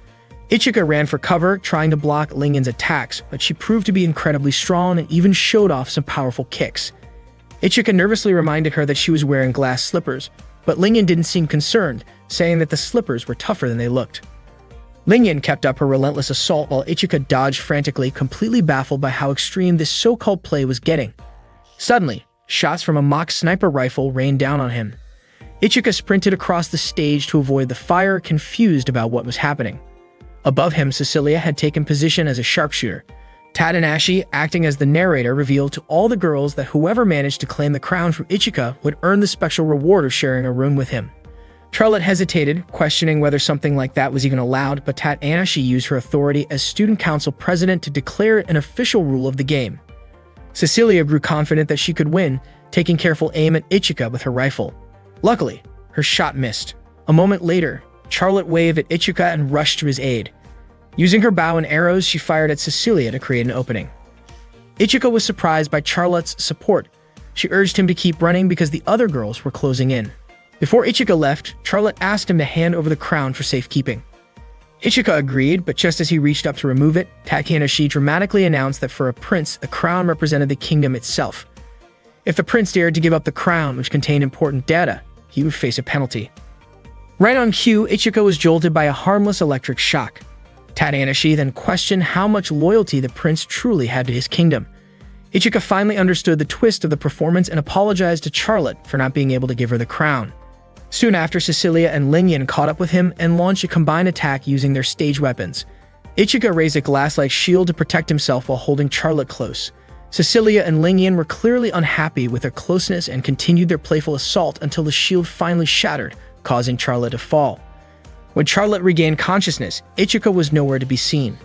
Ichika ran for cover, trying to block Lingen's attacks, but she proved to be incredibly strong and even showed off some powerful kicks. Ichika nervously reminded her that she was wearing glass slippers, but Lingen didn't seem concerned, saying that the slippers were tougher than they looked. Lingen kept up her relentless assault while Ichika dodged frantically, completely baffled by how extreme this so-called play was getting. Suddenly, shots from a mock sniper rifle rained down on him. Ichika sprinted across the stage to avoid the fire, confused about what was happening. Above him, Cecilia had taken position as a sharpshooter. Tanahashi, acting as the narrator, revealed to all the girls that whoever managed to claim the crown from Ichika would earn the special reward of sharing a room with him. Charlotte hesitated, questioning whether something like that was even allowed, but Tanahashi used her authority as student council president to declare it an official rule of the game. Cecilia grew confident that she could win, taking careful aim at Ichika with her rifle. Luckily, her shot missed. A moment later, Charlotte waved at Ichika and rushed to his aid. Using her bow and arrows, she fired at Cecilia to create an opening. Ichika was surprised by Charlotte's support. She urged him to keep running because the other girls were closing in. Before Ichika left, Charlotte asked him to hand over the crown for safekeeping. Ichika agreed, but just as he reached up to remove it, Tanahashi dramatically announced that for a prince, the crown represented the kingdom itself. If the prince dared to give up the crown, which contained important data, he would face a penalty. Right on cue, Ichika was jolted by a harmless electric shock. Tanahashi then questioned how much loyalty the prince truly had to his kingdom. Ichika finally understood the twist of the performance and apologized to Charlotte for not being able to give her the crown. Soon after, Cecilia and Lingen caught up with him and launched a combined attack using their stage weapons. Ichika raised a glass-like shield to protect himself while holding Charlotte close. Cecilia and Lingen were clearly unhappy with their closeness and continued their playful assault until the shield finally shattered, causing Charlotte to fall. When Charlotte regained consciousness, Ichika was nowhere to be seen.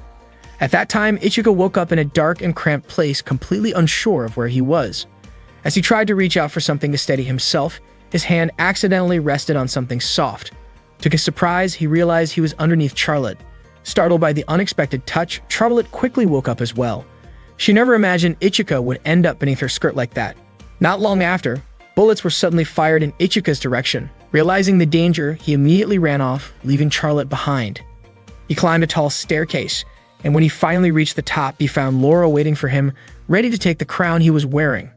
At that time, Ichika woke up in a dark and cramped place, completely unsure of where he was. As he tried to reach out for something to steady himself, his hand accidentally rested on something soft. To his surprise, he realized he was underneath Charlotte. Startled by the unexpected touch, Charlotte quickly woke up as well. She never imagined Ichika would end up beneath her skirt like that. Not long after, bullets were suddenly fired in Ichika's direction. Realizing the danger, he immediately ran off, leaving Charlotte behind. He climbed a tall staircase, and when he finally reached the top, he found Laura waiting for him, ready to take the crown he was wearing.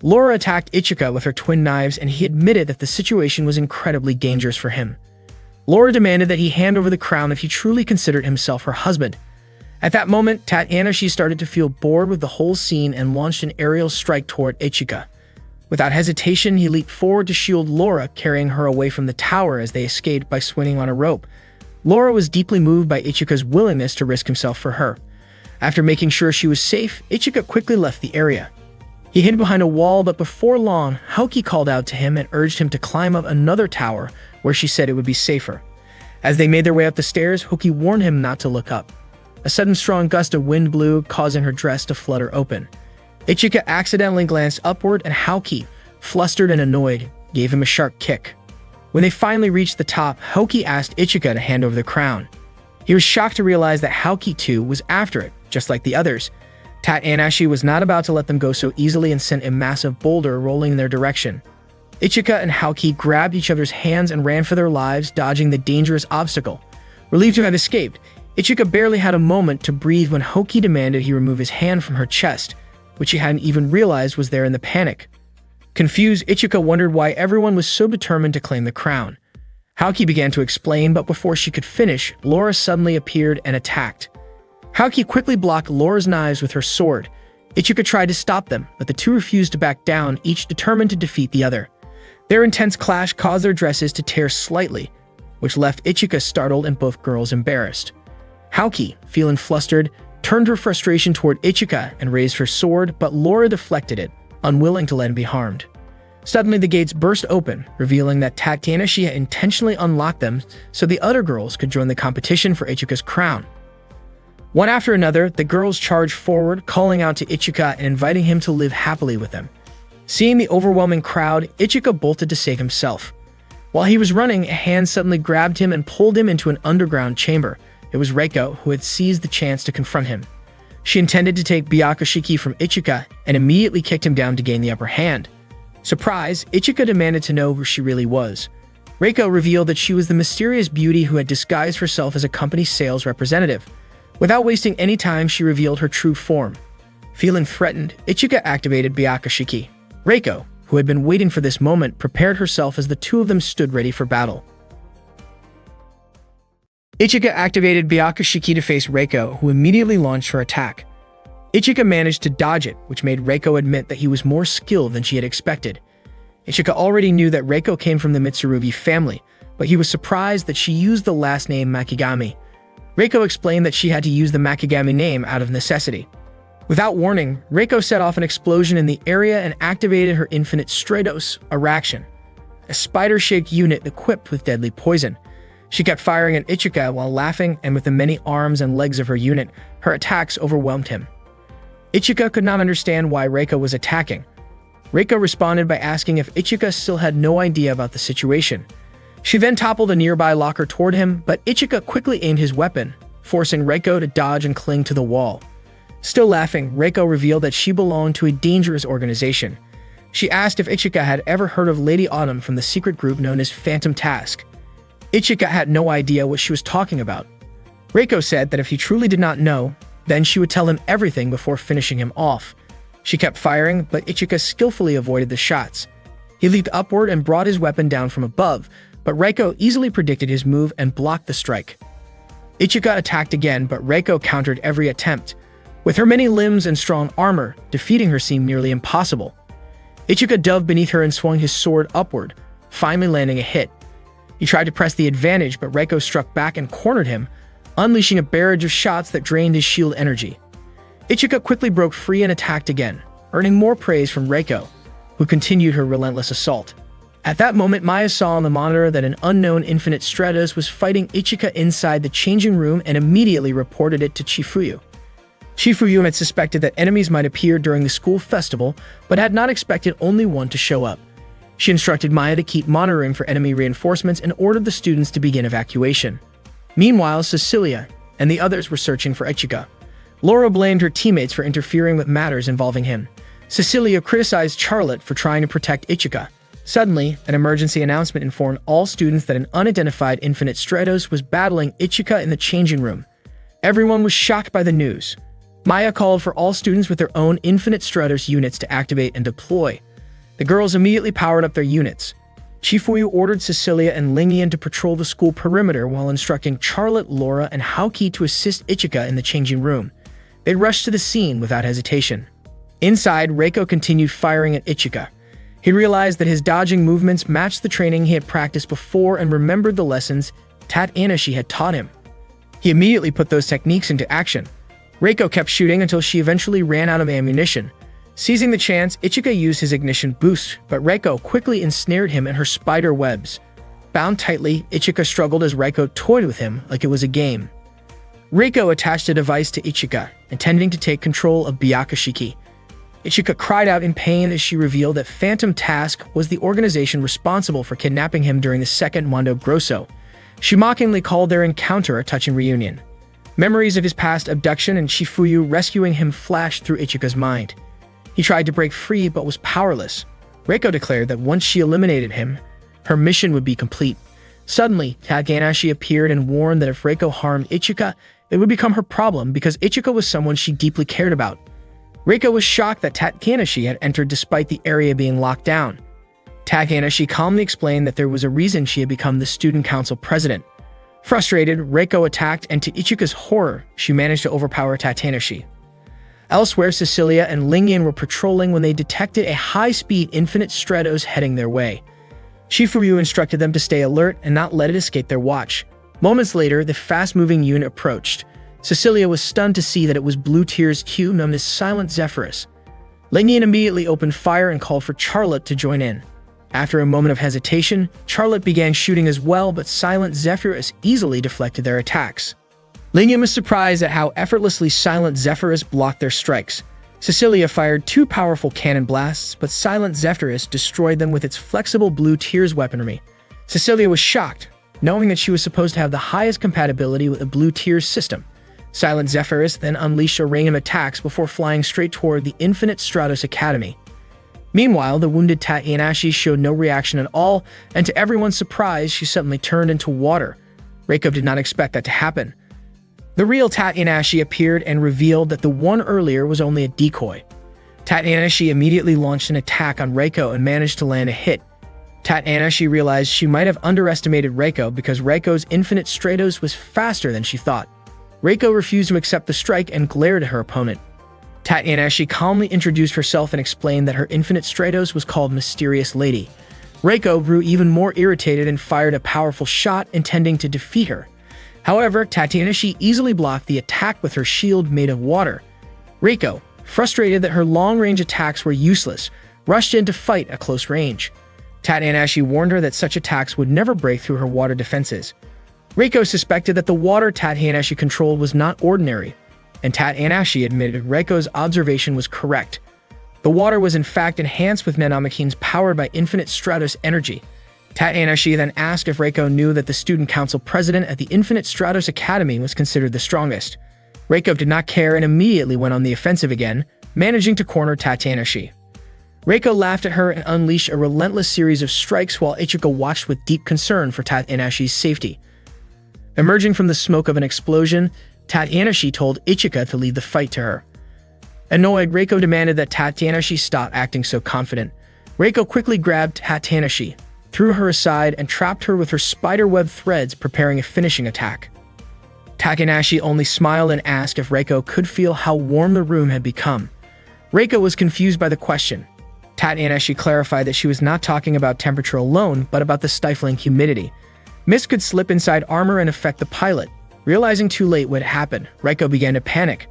Laura attacked Ichika with her twin knives, and he admitted that the situation was incredibly dangerous for him. Laura demanded that he hand over the crown if he truly considered himself her husband. At that moment, Tanahashi started to feel bored with the whole scene and launched an aerial strike toward Ichika. Without hesitation, he leaped forward to shield Laura, carrying her away from the tower as they escaped by swinging on a rope. Laura was deeply moved by Ichika's willingness to risk himself for her. After making sure she was safe, Ichika quickly left the area. He hid behind a wall, but before long, Haoki called out to him and urged him to climb up another tower, where she said it would be safer. As they made their way up the stairs, Haoki warned him not to look up. A sudden strong gust of wind blew, causing her dress to flutter open. Ichika accidentally glanced upward, and Haoki, flustered and annoyed, gave him a sharp kick. When they finally reached the top, Haoki asked Ichika to hand over the crown. He was shocked to realize that Haoki too was after it, just like the others. Tanahashi was not about to let them go so easily and sent a massive boulder rolling in their direction. Ichika and Haoki grabbed each other's hands and ran for their lives, dodging the dangerous obstacle. Relieved to have escaped, Ichika barely had a moment to breathe when Haoki demanded he remove his hand from her chest, which he hadn't even realized was there in the panic. Confused, Ichika wondered why everyone was so determined to claim the crown. Haoki began to explain, but before she could finish, Laura suddenly appeared and attacked. Haoki quickly blocked Laura's knives with her sword. Ichika tried to stop them, but the two refused to back down, each determined to defeat the other. Their intense clash caused their dresses to tear slightly, which left Ichika startled and both girls embarrassed. Haoki, feeling flustered, turned her frustration toward Ichika and raised her sword, but Laura deflected it, unwilling to let him be harmed. Suddenly, the gates burst open, revealing that Tanahashi had intentionally unlocked them so the other girls could join the competition for Ichika's crown. One after another, the girls charged forward, calling out to Ichika and inviting him to live happily with them. Seeing the overwhelming crowd, Ichika bolted to save himself. While he was running, a hand suddenly grabbed him and pulled him into an underground chamber. It was Reiko, who had seized the chance to confront him. She intended to take Byakushiki from Ichika and immediately kicked him down to gain the upper hand. Surprised, Ichika demanded to know who she really was. Reiko revealed that she was the mysterious beauty who had disguised herself as a company sales representative. Without wasting any time, she revealed her true form. Feeling threatened, Ichika activated Byakushiki. Reiko, who had been waiting for this moment, prepared herself as the two of them stood ready for battle. Ichika activated Byakushiki to face Reiko, who immediately launched her attack. Ichika managed to dodge it, which made Reiko admit that he was more skilled than she had expected. Ichika already knew that Reiko came from the Mitsurugi family, but he was surprised that she used the last name Makigami. Reiko explained that she had to use the Makigami name out of necessity. Without warning, Reiko set off an explosion in the area and activated her Infinite Stratos, Araction, a spider-shaped unit equipped with deadly poison. She kept firing at Ichika while laughing, and with the many arms and legs of her unit, her attacks overwhelmed him. Ichika could not understand why Reiko was attacking. Reiko responded by asking if Ichika still had no idea about the situation. She then toppled a nearby locker toward him, but Ichika quickly aimed his weapon, forcing Reiko to dodge and cling to the wall. Still laughing, Reiko revealed that she belonged to a dangerous organization. She asked if Ichika had ever heard of Lady Autumn from the secret group known as Phantom Task. Ichika had no idea what she was talking about. Reiko said that if he truly did not know, then she would tell him everything before finishing him off. She kept firing, but Ichika skillfully avoided the shots. He leaped upward and brought his weapon down from above, but Reiko easily predicted his move and blocked the strike. Ichika attacked again, but Reiko countered every attempt. With her many limbs and strong armor, defeating her seemed nearly impossible. Ichika dove beneath her and swung his sword upward, finally landing a hit. He tried to press the advantage, but Reiko struck back and cornered him, unleashing a barrage of shots that drained his shield energy. Ichika quickly broke free and attacked again, earning more praise from Reiko, who continued her relentless assault. At that moment, Maya saw on the monitor that an unknown Infinite Stratos was fighting Ichika inside the changing room and immediately reported it to Chifuyu. Chifuyu had suspected that enemies might appear during the school festival, but had not expected only one to show up. She instructed Maya to keep monitoring for enemy reinforcements and ordered the students to begin evacuation. Meanwhile, Cecilia and the others were searching for Ichika. Laura blamed her teammates for interfering with matters involving him. Cecilia criticized Charlotte for trying to protect Ichika. Suddenly, an emergency announcement informed all students that an unidentified Infinite Stratos was battling Ichika in the changing room. Everyone was shocked by the news. Maya called for all students with their own Infinite Stratos units to activate and deploy. The girls immediately powered up their units. Chifuyu ordered Cecilia and Lingyan to patrol the school perimeter while instructing Charlotte, Laura, and Haoki to assist Ichika in the changing room. They rushed to the scene without hesitation. Inside, Reiko continued firing at Ichika. He realized that his dodging movements matched the training he had practiced before and remembered the lessons Tat Anashi had taught him. He immediately put those techniques into action. Reiko kept shooting until she eventually ran out of ammunition. Seizing the chance, Ichika used his ignition boost, but Reiko quickly ensnared him in her spider webs. Bound tightly, Ichika struggled as Reiko toyed with him like it was a game. Reiko attached a device to Ichika, intending to take control of Byakushiki. Ichika cried out in pain as she revealed that Phantom Task was the organization responsible for kidnapping him during the second Mondo Grosso. She mockingly called their encounter a touching reunion. Memories of his past abduction and Chifuyu rescuing him flashed through Ichika's mind. He tried to break free but was powerless. Reiko declared that once she eliminated him, her mission would be complete. Suddenly, Takanashi appeared and warned that if Reiko harmed Ichika, it would become her problem because Ichika was someone she deeply cared about. Reiko was shocked that Takanashi had entered despite the area being locked down. Takanashi calmly explained that there was a reason she had become the student council president. Frustrated, Reiko attacked, and to Ichika's horror, she managed to overpower Takanashi. Elsewhere, Cecilia and Lingyan were patrolling when they detected a high-speed Infinite Stratos heading their way. Chifuyu instructed them to stay alert and not let it escape their watch. Moments later, the fast-moving unit approached. Cecilia was stunned to see that it was Blue Tear's Q known as Silent Zephyrus. Lingyan immediately opened fire and called for Charlotte to join in. After a moment of hesitation, Charlotte began shooting as well, but Silent Zephyrus easily deflected their attacks. Lingyan was surprised at how effortlessly Silent Zephyrus blocked their strikes. Cecilia fired 2 powerful cannon blasts, but Silent Zephyrus destroyed them with its flexible Blue Tear's weaponry. Cecilia was shocked, knowing that she was supposed to have the highest compatibility with the Blue Tear's system. Silent Zephyrus then unleashed a rain of attacks before flying straight toward the Infinite Stratos Academy. Meanwhile, the wounded Tatsunashi showed no reaction at all, and to everyone's surprise, she suddenly turned into water. Reiko did not expect that to happen. The real Tatsunashi appeared and revealed that the one earlier was only a decoy. Tatsunashi immediately launched an attack on Reiko and managed to land a hit. Tatsunashi realized she might have underestimated Reiko because Reiko's infinite Stratos was faster than she thought. Reiko refused to accept the strike and glared at her opponent. Tatsunashi calmly introduced herself and explained that her infinite Stratos was called Mysterious Lady. Reiko grew even more irritated and fired a powerful shot intending to defeat her. However, Tatsunashi easily blocked the attack with her shield made of water. Reiko, frustrated that her long-range attacks were useless, rushed in to fight at close range. Tatsunashi warned her that such attacks would never break through her water defenses. Reiko suspected that the water Tatsunashi controlled was not ordinary, and Tatsunashi admitted Reiko's observation was correct. The water was in fact enhanced with nanomachines powered by infinite Stratos energy. Tatsunashi then asked if Reiko knew that the student council president at the Infinite Stratos Academy was considered the strongest. Reiko did not care and immediately went on the offensive again, managing to corner Tatsunashi. Reiko laughed at her and unleashed a relentless series of strikes while Ichika watched with deep concern for Tatsunashi's safety. Emerging from the smoke of an explosion, Tatsunashi told Ichika to lead the fight to her. Annoyed, Reiko demanded that Tatsunashi stop acting so confident. Reiko quickly grabbed Tatsunashi, threw her aside, and trapped her with her spiderweb threads, preparing a finishing attack. Tatsunashi only smiled and asked if Reiko could feel how warm the room had become. Reiko was confused by the question. Tatsunashi clarified that she was not talking about temperature alone, but about the stifling humidity. Mist could slip inside armor and affect the pilot. Realizing too late what had happened, Reiko began to panic.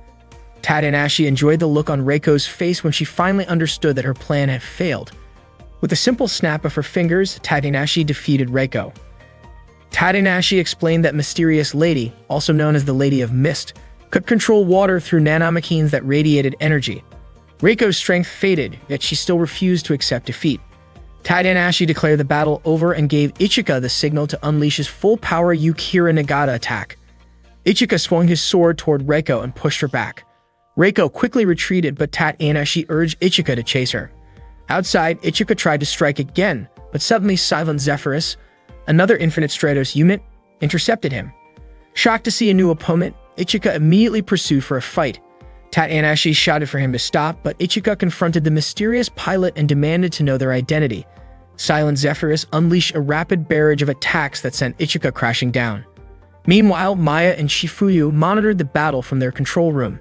Tatsunashi enjoyed the look on Reiko's face when she finally understood that her plan had failed. With a simple snap of her fingers, Tatsunashi defeated Reiko. Tatsunashi explained that Mysterious Lady, also known as the Lady of Mist, could control water through nanomachines that radiated energy. Reiko's strength faded, yet she still refused to accept defeat. Tatsunashi declared the battle over and gave Ichika the signal to unleash his full-power Yukira Nagata attack. Ichika swung his sword toward Reiko and pushed her back. Reiko quickly retreated, but Tatsunashi urged Ichika to chase her. Outside, Ichika tried to strike again, but suddenly Silent Zephyrus, another Infinite Stratos unit, intercepted him. Shocked to see a new opponent, Ichika immediately pursued for a fight. Tatsunashi shouted for him to stop, but Ichika confronted the mysterious pilot and demanded to know their identity. Silent Zephyrus unleashed a rapid barrage of attacks that sent Ichika crashing down. Meanwhile, Maya and Shifuyu monitored the battle from their control room.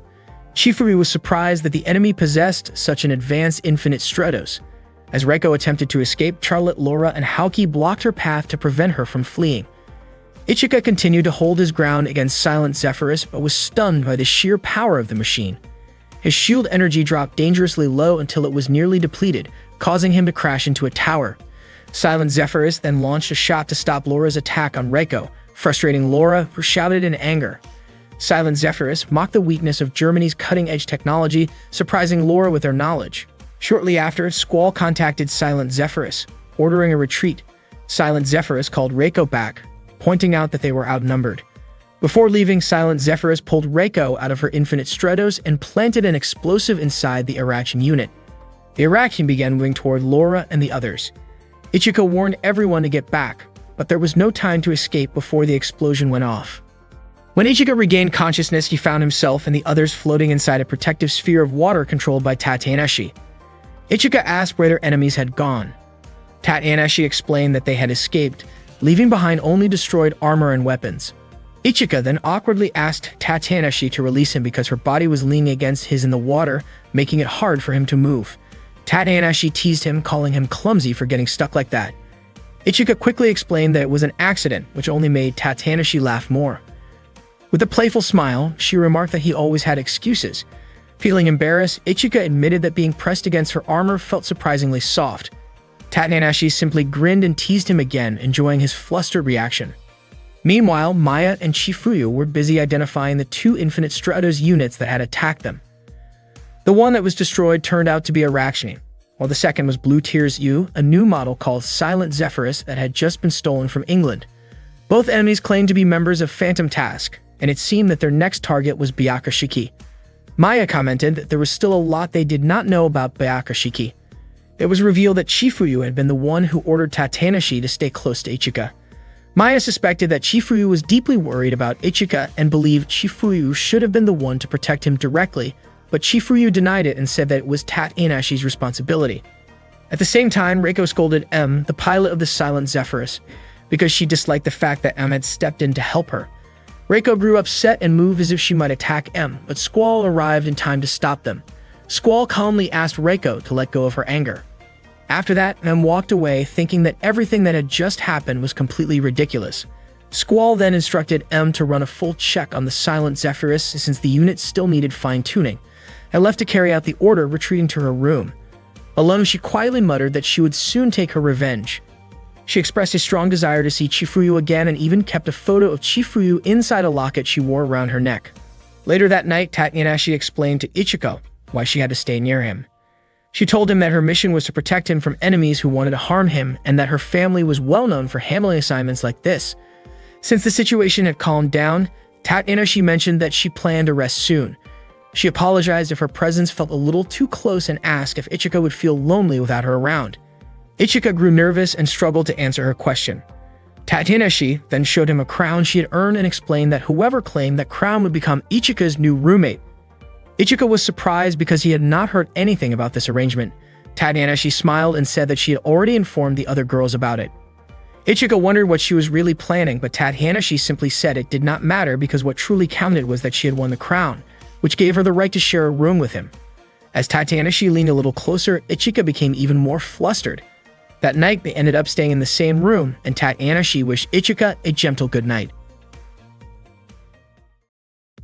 Shifuyu was surprised that the enemy possessed such an advanced Infinite Stratos. As Reiko attempted to escape, Charlotte, Laura, and Haoki blocked her path to prevent her from fleeing. Ichika continued to hold his ground against Silent Zephyrus, but was stunned by the sheer power of the machine. His shield energy dropped dangerously low until it was nearly depleted, causing him to crash into a tower. Silent Zephyrus then launched a shot to stop Laura's attack on Reiko, frustrating Laura, who shouted in anger. Silent Zephyrus mocked the weakness of Germany's cutting-edge technology, surprising Laura with their knowledge. Shortly after, Squall contacted Silent Zephyrus, ordering a retreat. Silent Zephyrus called Reiko back, pointing out that they were outnumbered. Before leaving, Silent Zephyrus pulled Reiko out of her Infinite Stratos and planted an explosive inside the Irachian unit. The Irachian began moving toward Laura and the others. Ichika warned everyone to get back, but there was no time to escape before the explosion went off. When Ichika regained consciousness, he found himself and the others floating inside a protective sphere of water controlled by Tatsunashi. Ichika asked where their enemies had gone. Tatsunashi explained that they had escaped, leaving behind only destroyed armor and weapons. Ichika then awkwardly asked Tatsunashi to release him because her body was leaning against his in the water, making it hard for him to move. Tatsunashi teased him, calling him clumsy for getting stuck like that. Ichika quickly explained that it was an accident, which only made Tatsunashi laugh more. With a playful smile, she remarked that he always had excuses. Feeling embarrassed, Ichika admitted that being pressed against her armor felt surprisingly soft. Tatsunashi simply grinned and teased him again, enjoying his flustered reaction. Meanwhile, Maya and Shifuyu were busy identifying the two Infinite Stratos units that had attacked them. The one that was destroyed turned out to be a Irachian, while the second was Blue Tears U, a new model called Silent Zephyrus that had just been stolen from England. Both enemies claimed to be members of Phantom Task, and it seemed that their next target was Byakushiki. Maya commented that there was still a lot they did not know about Byakushiki. It was revealed that Chifuyu had been the one who ordered Tatanashi to stay close to Ichika. Maya suspected that Chifuyu was deeply worried about Ichika and believed Chifuyu should have been the one to protect him directly, but Chifuyu denied it and said that it was Tatanashi's responsibility. At the same time, Reiko scolded M, the pilot of the Silent Zephyrus, because she disliked the fact that M had stepped in to help her. Reiko grew upset and moved as if she might attack M, but Squall arrived in time to stop them. Squall calmly asked Reiko to let go of her anger. After that, M walked away, thinking that everything that had just happened was completely ridiculous. Squall then instructed M to run a full check on the Silent Zephyrus since the unit still needed fine-tuning, and left to carry out the order, retreating to her room. Alone, she quietly muttered that she would soon take her revenge. She expressed a strong desire to see Chifuyu again and even kept a photo of Chifuyu inside a locket she wore around her neck. Later that night, Tatanashi explained to Ichiko why she had to stay near him. She told him that her mission was to protect him from enemies who wanted to harm him and that her family was well known for handling assignments like this. Since the situation had calmed down, Tatanashi mentioned that she planned to rest soon. She apologized if her presence felt a little too close and asked if Ichika would feel lonely without her around. Ichika grew nervous and struggled to answer her question. Tatanashi then showed him a crown she had earned and explained that whoever claimed that crown would become Ichika's new roommate. Ichika was surprised because he had not heard anything about this arrangement. Tatanashi smiled and said that she had already informed the other girls about it. Ichika wondered what she was really planning, but Tatanashi simply said it did not matter because what truly counted was that she had won the crown, which gave her the right to share a room with him. As Tatanashi leaned a little closer, Ichika became even more flustered. That night, they ended up staying in the same room, and Tatanashi wished Ichika a gentle good night.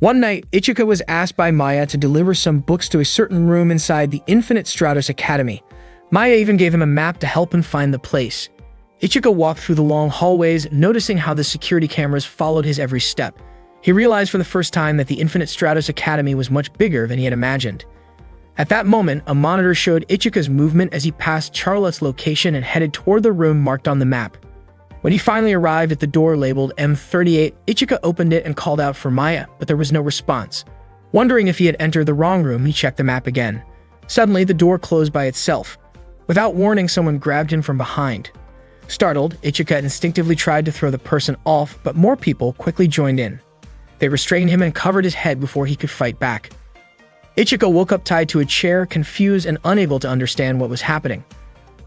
One night, Ichika was asked by Maya to deliver some books to a certain room inside the Infinite Stratos Academy. Maya even gave him a map to help him find the place. Ichika walked through the long hallways, noticing how the security cameras followed his every step. He realized for the first time that the Infinite Stratos Academy was much bigger than he had imagined. At that moment, a monitor showed Ichika's movement as he passed Charlotte's location and headed toward the room marked on the map. When he finally arrived at the door labeled M38, Ichika opened it and called out for Maya, but there was no response. Wondering if he had entered the wrong room, he checked the map again. Suddenly, the door closed by itself. Without warning, someone grabbed him from behind. Startled, Ichika instinctively tried to throw the person off, but more people quickly joined in. They restrained him and covered his head before he could fight back. Ichika woke up tied to a chair, confused and unable to understand what was happening.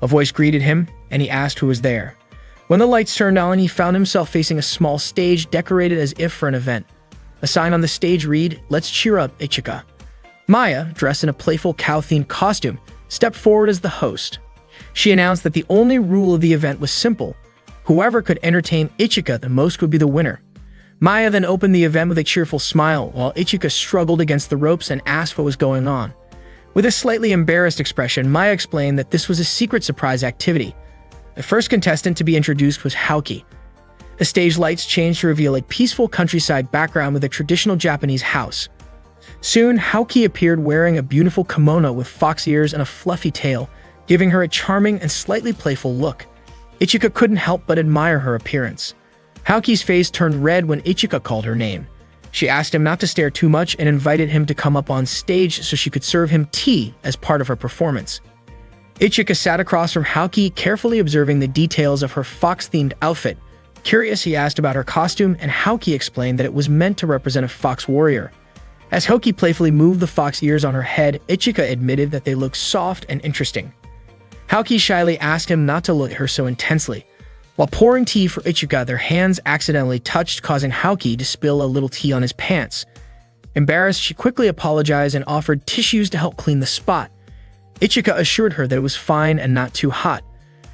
A voice greeted him, and he asked who was there. When the lights turned on, he found himself facing a small stage decorated as if for an event. A sign on the stage read, "Let's cheer up, Ichika." Maya, dressed in a playful cow-themed costume, stepped forward as the host. She announced that the only rule of the event was simple. Whoever could entertain Ichika the most would be the winner. Maya then opened the event with a cheerful smile, while Ichika struggled against the ropes and asked what was going on. With a slightly embarrassed expression, Maya explained that this was a secret surprise activity. The first contestant to be introduced was Haoki. The stage lights changed to reveal a peaceful countryside background with a traditional Japanese house. Soon, Haoki appeared wearing a beautiful kimono with fox ears and a fluffy tail, giving her a charming and slightly playful look. Ichika couldn't help but admire her appearance. Haoki's face turned red when Ichika called her name. She asked him not to stare too much and invited him to come up on stage so she could serve him tea as part of her performance. Ichika sat across from Haoki, carefully observing the details of her fox-themed outfit. Curious, he asked about her costume, and Haoki explained that it was meant to represent a fox warrior. As Haoki playfully moved the fox ears on her head, Ichika admitted that they looked soft and interesting. Haoki shyly asked him not to look at her so intensely. While pouring tea for Ichika, their hands accidentally touched, causing Haoki to spill a little tea on his pants. Embarrassed, she quickly apologized and offered tissues to help clean the spot. Ichika assured her that it was fine and not too hot.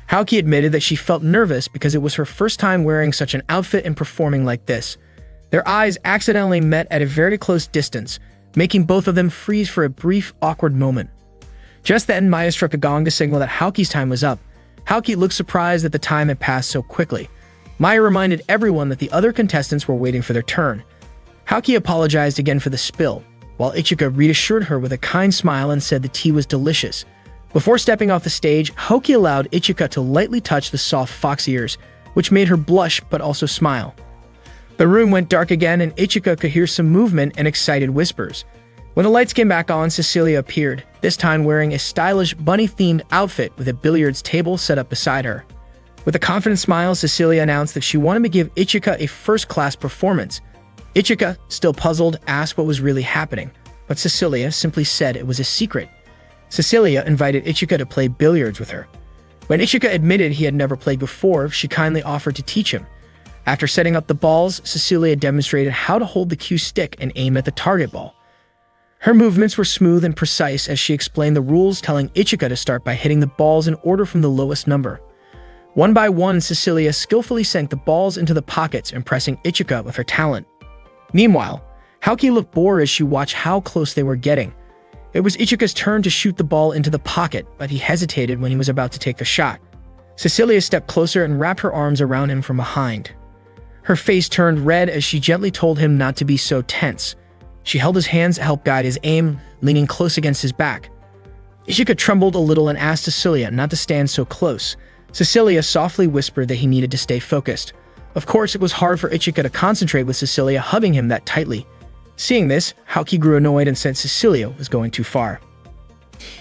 Haoki admitted that she felt nervous because it was her first time wearing such an outfit and performing like this. Their eyes accidentally met at a very close distance, making both of them freeze for a brief, awkward moment. Just then, Maya struck a gong to signal that Haoki's time was up. Haoki looked surprised that the time had passed so quickly. Maya reminded everyone that the other contestants were waiting for their turn. Haoki apologized again for the spill, while Ichika reassured her with a kind smile and said the tea was delicious. Before stepping off the stage, Haoki allowed Ichika to lightly touch the soft fox ears, which made her blush but also smile. The room went dark again and Ichika could hear some movement and excited whispers. When the lights came back on, Cecilia appeared, this time wearing a stylish bunny-themed outfit with a billiards table set up beside her. With a confident smile, Cecilia announced that she wanted to give Ichika a first-class performance. Ichika, still puzzled, asked what was really happening, but Cecilia simply said it was a secret. Cecilia invited Ichika to play billiards with her. When Ichika admitted he had never played before, she kindly offered to teach him. After setting up the balls, Cecilia demonstrated how to hold the cue stick and aim at the target ball. Her movements were smooth and precise as she explained the rules, telling Ichika to start by hitting the balls in order from the lowest number. One by one, Cecilia skillfully sank the balls into the pockets, impressing Ichika with her talent. Meanwhile, Haoki looked bored as she watched how close they were getting. It was Ichika's turn to shoot the ball into the pocket, but he hesitated when he was about to take the shot. Cecilia stepped closer and wrapped her arms around him from behind. Her face turned red as she gently told him not to be so tense. She held his hands to help guide his aim, leaning close against his back. Ichika trembled a little and asked Cecilia not to stand so close. Cecilia softly whispered that he needed to stay focused. Of course, it was hard for Ichika to concentrate with Cecilia hugging him that tightly. Seeing this, Haoki grew annoyed and said Cecilia was going too far.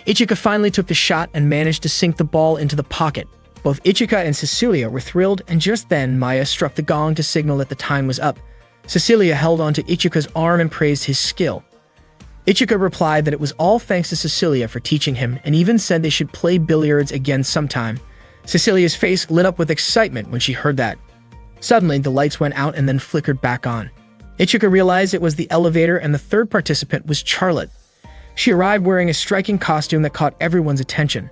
Ichika finally took the shot and managed to sink the ball into the pocket. Both Ichika and Cecilia were thrilled, and just then Maya struck the gong to signal that the time was up. Cecilia held onto Ichika's arm and praised his skill. Ichika replied that it was all thanks to Cecilia for teaching him, and even said they should play billiards again sometime. Cecilia's face lit up with excitement when she heard that. Suddenly, the lights went out and then flickered back on. Ichika realized it was the elevator, and the third participant was Charlotte. She arrived wearing a striking costume that caught everyone's attention.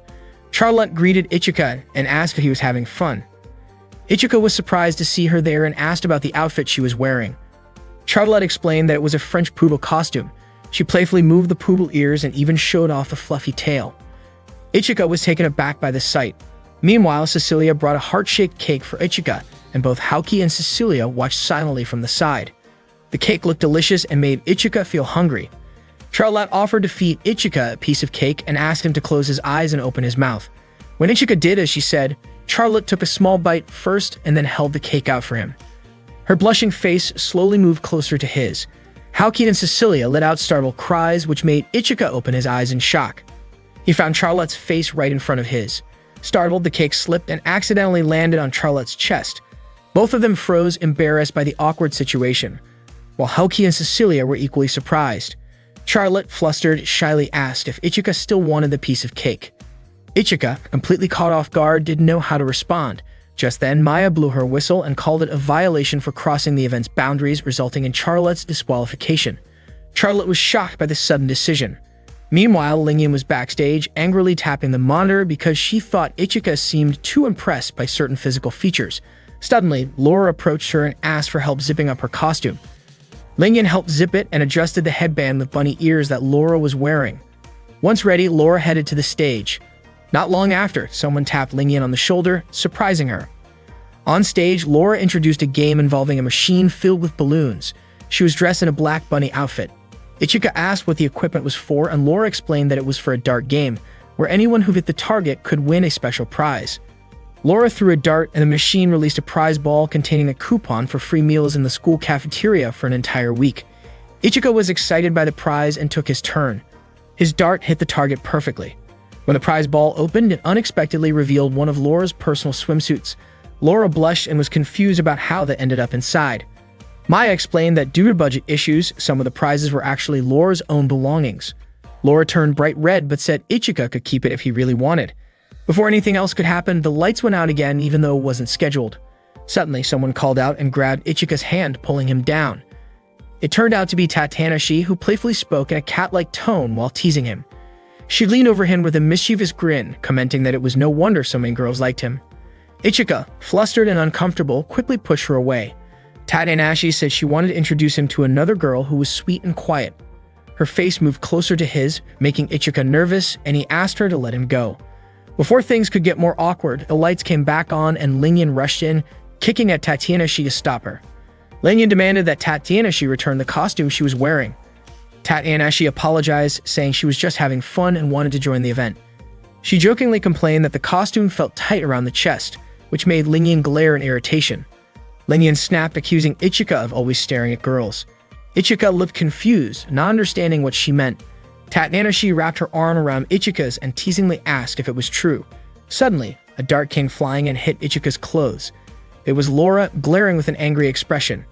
Charlotte greeted Ichika and asked if he was having fun. Ichika was surprised to see her there and asked about the outfit she was wearing. Charlotte explained that it was a French poodle costume. She playfully moved the poodle ears and even showed off the fluffy tail. Ichika was taken aback by the sight. Meanwhile, Cecilia brought a heart-shaped cake for Ichika, and both Haoki and Cecilia watched silently from the side. The cake looked delicious and made Ichika feel hungry. Charlotte offered to feed Ichika a piece of cake and asked him to close his eyes and open his mouth. When Ichika did as she said, Charlotte took a small bite first and then held the cake out for him. Her blushing face slowly moved closer to his. Haoki and Cecilia let out startled cries, which made Ichika open his eyes in shock. He found Charlotte's face right in front of his. Startled, the cake slipped and accidentally landed on Charlotte's chest. Both of them froze, embarrassed by the awkward situation, while Haoki and Cecilia were equally surprised. Charlotte, flustered, shyly asked if Ichika still wanted the piece of cake. Ichika, completely caught off guard, didn't know how to respond. Just then, Maya blew her whistle and called it a violation for crossing the event's boundaries, resulting in Charlotte's disqualification. Charlotte was shocked by this sudden decision. Meanwhile, Lingyan was backstage, angrily tapping the monitor because she thought Ichika seemed too impressed by certain physical features. Suddenly, Laura approached her and asked for help zipping up her costume. Lingyan helped zip it and adjusted the headband with bunny ears that Laura was wearing. Once ready, Laura headed to the stage. Not long after, someone tapped Lingyan on the shoulder, surprising her. On stage, Laura introduced a game involving a machine filled with balloons. She was dressed in a black bunny outfit. Ichika asked what the equipment was for, and Laura explained that it was for a dart game, where anyone who hit the target could win a special prize. Laura threw a dart, and the machine released a prize ball containing a coupon for free meals in the school cafeteria for an entire week. Ichika was excited by the prize and took his turn. His dart hit the target perfectly. When the prize ball opened, it unexpectedly revealed one of Laura's personal swimsuits. Laura blushed and was confused about how that ended up inside. Maya explained that due to budget issues, some of the prizes were actually Laura's own belongings. Laura turned bright red but said Ichika could keep it if he really wanted. Before anything else could happen, the lights went out again even though it wasn't scheduled. Suddenly, someone called out and grabbed Ichika's hand, pulling him down. It turned out to be Tatanashi, who playfully spoke in a cat-like tone while teasing him. She leaned over him with a mischievous grin, commenting that it was no wonder so many girls liked him. Ichika, flustered and uncomfortable, quickly pushed her away. Tatanashi said she wanted to introduce him to another girl who was sweet and quiet. Her face moved closer to his, making Ichika nervous, and he asked her to let him go. Before things could get more awkward, the lights came back on and Lingyan rushed in, kicking at Tatanashi to stop her. Lingyan demanded that Tatanashi return the costume she was wearing. Tatanashi apologized, saying she was just having fun and wanted to join the event. She jokingly complained that the costume felt tight around the chest, which made Lingyan glare in irritation. Lingyan snapped, accusing Ichika of always staring at girls. Ichika looked confused, not understanding what she meant. Tatnanashi wrapped her arm around Ichika's and teasingly asked if it was true. Suddenly, a dart came flying and hit Ichika's clothes. It was Laura, glaring with an angry expression.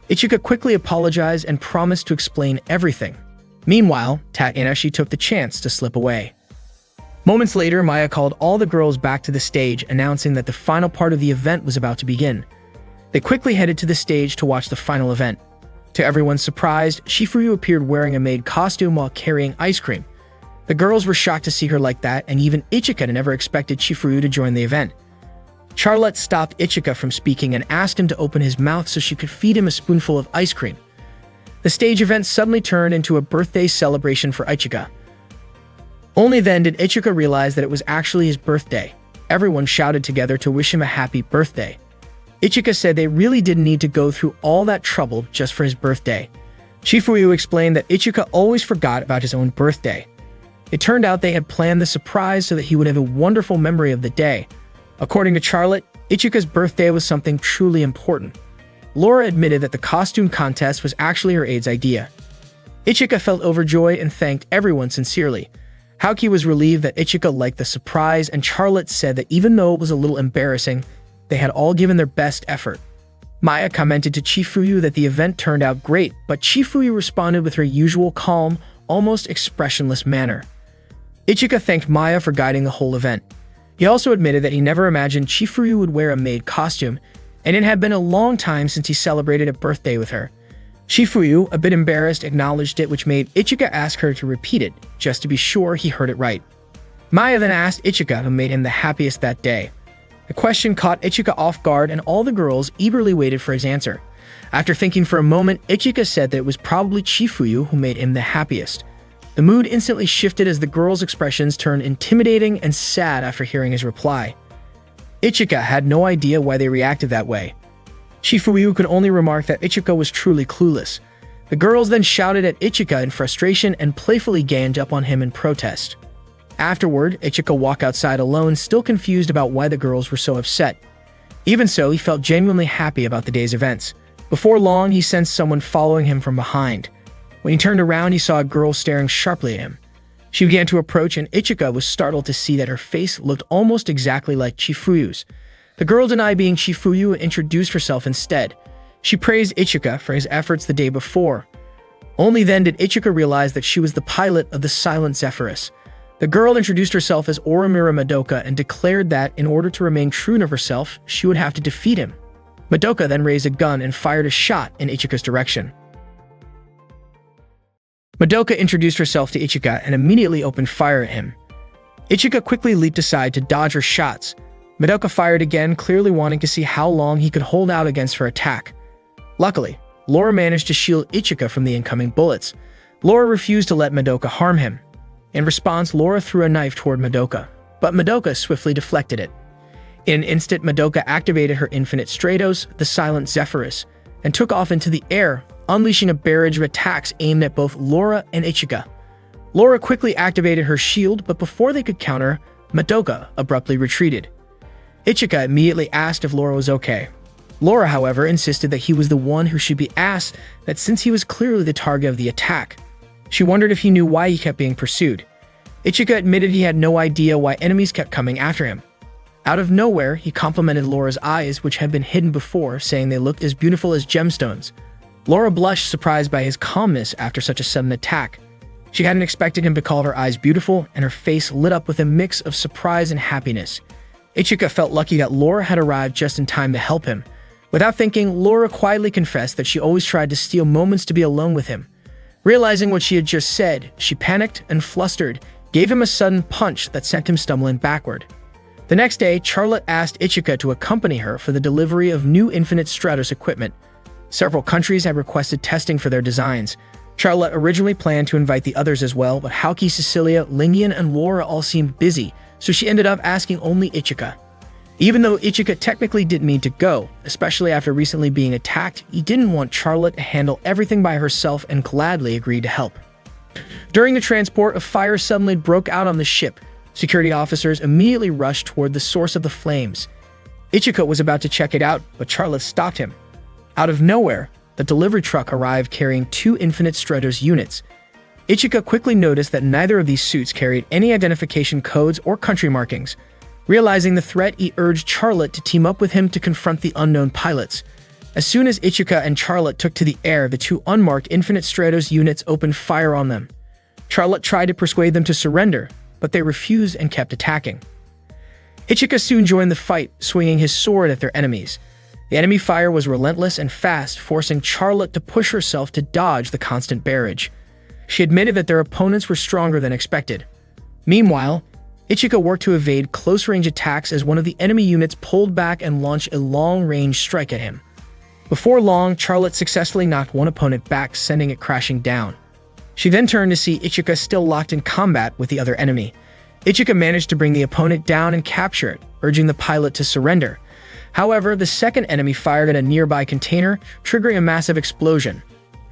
Ichika quickly apologized and promised to explain everything. Meanwhile, Tatnanashi took the chance to slip away. Moments later, Maya called all the girls back to the stage, announcing that the final part of the event was about to begin. They quickly headed to the stage to watch the final event. To everyone's surprise, Shifuyu appeared wearing a maid costume while carrying ice cream. The girls were shocked to see her like that, and even Ichika never expected Shifuyu to join the event. Charlotte stopped Ichika from speaking and asked him to open his mouth so she could feed him a spoonful of ice cream. The stage event suddenly turned into a birthday celebration for Ichika. Only then did Ichika realize that it was actually his birthday. Everyone shouted together to wish him a happy birthday. Ichika said they really didn't need to go through all that trouble just for his birthday. Shifuyu explained that Ichika always forgot about his own birthday. It turned out they had planned the surprise so that he would have a wonderful memory of the day. According to Charlotte, Ichika's birthday was something truly important. Laura admitted that the costume contest was actually her aide's idea. Ichika felt overjoyed and thanked everyone sincerely. Haoki was relieved that Ichika liked the surprise, and Charlotte said that even though it was a little embarrassing, they had all given their best effort. Maya commented to Chifuyu that the event turned out great, but Chifuyu responded with her usual calm, almost expressionless manner. Ichika thanked Maya for guiding the whole event. He also admitted that he never imagined Chifuyu would wear a maid costume, and it had been a long time since he celebrated a birthday with her. Shifuyu, a bit embarrassed, acknowledged it, which made Ichika ask her to repeat it, just to be sure he heard it right. Maya then asked Ichika who made him the happiest that day. The question caught Ichika off guard, and all the girls eagerly waited for his answer. After thinking for a moment, Ichika said that it was probably Chifuyu who made him the happiest. The mood instantly shifted as the girls' expressions turned intimidating and sad after hearing his reply. Ichika had no idea why they reacted that way. Chifuyu could only remark that Ichika was truly clueless. The girls then shouted at Ichika in frustration and playfully ganged up on him in protest. Afterward, Ichika walked outside alone, still confused about why the girls were so upset. Even so, he felt genuinely happy about the day's events. Before long, he sensed someone following him from behind. When he turned around, he saw a girl staring sharply at him. She began to approach, and Ichika was startled to see that her face looked almost exactly like Chifuyu's. The girl denied being Chifuyu and introduced herself instead. She praised Ichika for his efforts the day before. Only then did Ichika realize that she was the pilot of the Silent Zephyrus. The girl introduced herself as Oromura Madoka and declared that, in order to remain true to herself, she would have to defeat him. Madoka then raised a gun and fired a shot in Ichika's direction. Madoka introduced herself to Ichika and immediately opened fire at him. Ichika quickly leaped aside to dodge her shots. Madoka fired again, clearly wanting to see how long he could hold out against her attack. Luckily, Laura managed to shield Ichika from the incoming bullets. Laura refused to let Madoka harm him. In response, Laura threw a knife toward Madoka, but Madoka swiftly deflected it. In an instant, Madoka activated her Infinite Stratos, the Silent Zephyrus, and took off into the air, unleashing a barrage of attacks aimed at both Laura and Ichika. Laura quickly activated her shield, but before they could counter, Madoka abruptly retreated. Ichika immediately asked if Laura was okay. Laura, however, insisted that he was the one who should be asked, that since he was clearly the target of the attack. She wondered if he knew why he kept being pursued. Ichika admitted he had no idea why enemies kept coming after him. Out of nowhere, he complimented Laura's eyes, which had been hidden before, saying they looked as beautiful as gemstones. Laura blushed, surprised by his calmness after such a sudden attack. She hadn't expected him to call her eyes beautiful, and her face lit up with a mix of surprise and happiness. Ichika felt lucky that Laura had arrived just in time to help him. Without thinking, Laura quietly confessed that she always tried to steal moments to be alone with him. Realizing what she had just said, she panicked and flustered, gave him a sudden punch that sent him stumbling backward. The next day, Charlotte asked Ichika to accompany her for the delivery of new Infinite Stratos equipment. Several countries had requested testing for their designs. Charlotte originally planned to invite the others as well, but Haoki, Cecilia, Lingian, and Laura all seemed busy, so she ended up asking only Ichika. Even though Ichika technically didn't mean to go, especially after recently being attacked, he didn't want Charlotte to handle everything by herself and gladly agreed to help. During the transport, a fire suddenly broke out on the ship. Security officers immediately rushed toward the source of the flames. Ichika was about to check it out, but Charlotte stopped him. Out of nowhere, the delivery truck arrived carrying 2 Infinite Stratos units. Ichika quickly noticed that neither of these suits carried any identification codes or country markings. Realizing the threat, he urged Charlotte to team up with him to confront the unknown pilots. As soon as Ichika and Charlotte took to the air, the 2 unmarked Infinite Stratos units opened fire on them. Charlotte tried to persuade them to surrender, but they refused and kept attacking. Ichika soon joined the fight, swinging his sword at their enemies. The enemy fire was relentless and fast, forcing Charlotte to push herself to dodge the constant barrage. She admitted that their opponents were stronger than expected. Meanwhile, Ichika worked to evade close-range attacks as one of the enemy units pulled back and launched a long-range strike at him. Before long, Charlotte successfully knocked one opponent back, sending it crashing down. She then turned to see Ichika still locked in combat with the other enemy. Ichika managed to bring the opponent down and capture it, urging the pilot to surrender. However, the second enemy fired at a nearby container, triggering a massive explosion.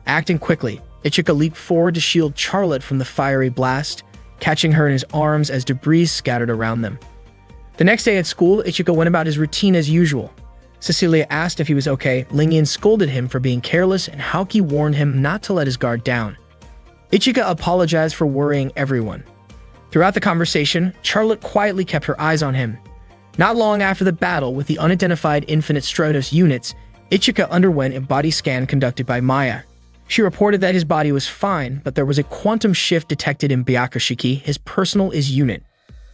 Acting quickly, Ichika leaped forward to shield Charlotte from the fiery blast, catching her in his arms as debris scattered around them. The next day at school, Ichika went about his routine as usual. Cecilia asked if he was okay. Lingyan scolded him for being careless, and Haoki warned him not to let his guard down. Ichika apologized for worrying everyone. Throughout the conversation, Charlotte quietly kept her eyes on him. Not long after the battle with the unidentified Infinite Stratos units, Ichika underwent a body scan conducted by Maya. She reported that his body was fine, but there was a quantum shift detected in Byakushiki, his personal unit.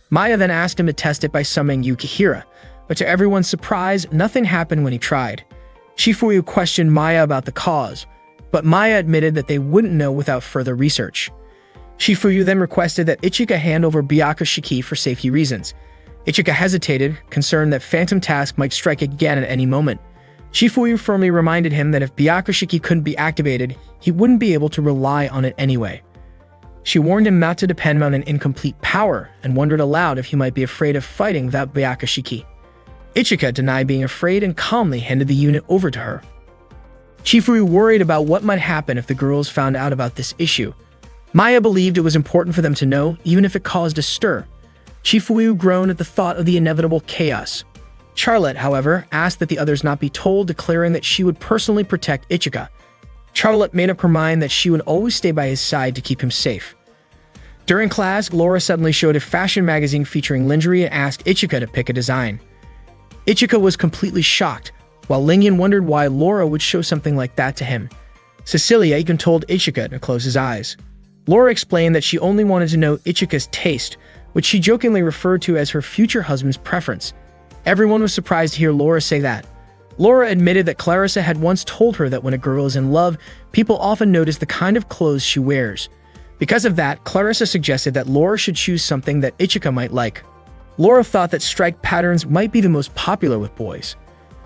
Maya then asked him to test it by summoning Yukihira, but to everyone's surprise, nothing happened when he tried. Shifuyu questioned Maya about the cause, but Maya admitted that they wouldn't know without further research. Shifuyu then requested that Ichika hand over Byakushiki for safety reasons. Ichika hesitated, concerned that Phantom Task might strike again at any moment. Shifuyu firmly reminded him that if Byakushiki couldn't be activated, he wouldn't be able to rely on it anyway. She warned him not to depend on an incomplete power, and wondered aloud if he might be afraid of fighting without Byakushiki. Ichika denied being afraid and calmly handed the unit over to her. Shifuyu worried about what might happen if the girls found out about this issue. Maya believed it was important for them to know, even if it caused a stir. Shifuyu groaned at the thought of the inevitable chaos. Charlotte, however, asked that the others not be told, declaring that she would personally protect Ichika. Charlotte made up her mind that she would always stay by his side to keep him safe. During class, Laura suddenly showed a fashion magazine featuring lingerie and asked Ichika to pick a design. Ichika was completely shocked, while Lingyan wondered why Laura would show something like that to him. Cecilia even told Ichika to close his eyes. Laura explained that she only wanted to know Ichika's taste, which she jokingly referred to as her future husband's preference. Everyone was surprised to hear Laura say that. Laura admitted that Clarissa had once told her that when a girl is in love, people often notice the kind of clothes she wears. Because of that, Clarissa suggested that Laura should choose something that Ichika might like. Laura thought that striped patterns might be the most popular with boys.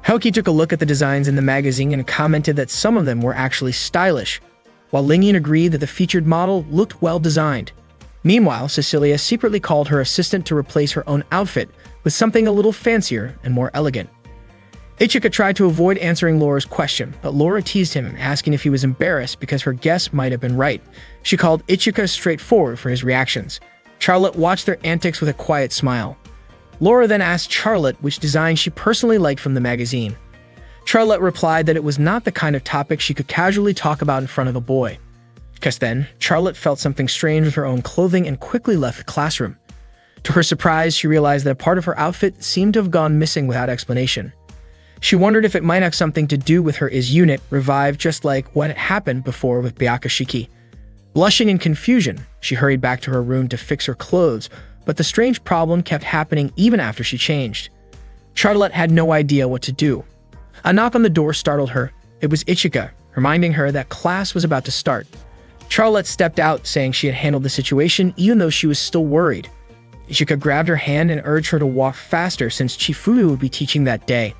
Haoki took a look at the designs in the magazine and commented that some of them were actually stylish, while Lingyan agreed that the featured model looked well designed. Meanwhile, Cecilia secretly called her assistant to replace her own outfit with something a little fancier and more elegant. Ichika tried to avoid answering Laura's question, but Laura teased him, asking if he was embarrassed because her guess might have been right. She called Ichika straightforward for his reactions. Charlotte watched their antics with a quiet smile. Laura then asked Charlotte which design she personally liked from the magazine. Charlotte replied that it was not the kind of topic she could casually talk about in front of a boy. Just then, Charlotte felt something strange with her own clothing and quickly left the classroom. To her surprise, she realized that a part of her outfit seemed to have gone missing without explanation. She wondered if it might have something to do with her unit revived, just like what had happened before with Byakushiki. Blushing in confusion, she hurried back to her room to fix her clothes, but the strange problem kept happening even after she changed. Charlotte had no idea what to do. A knock on the door startled her. It was Ichika, reminding her that class was about to start. Charlotte stepped out, saying she had handled the situation even though she was still worried. Ichika grabbed her hand and urged her to walk faster since Chifuyu would be teaching that day.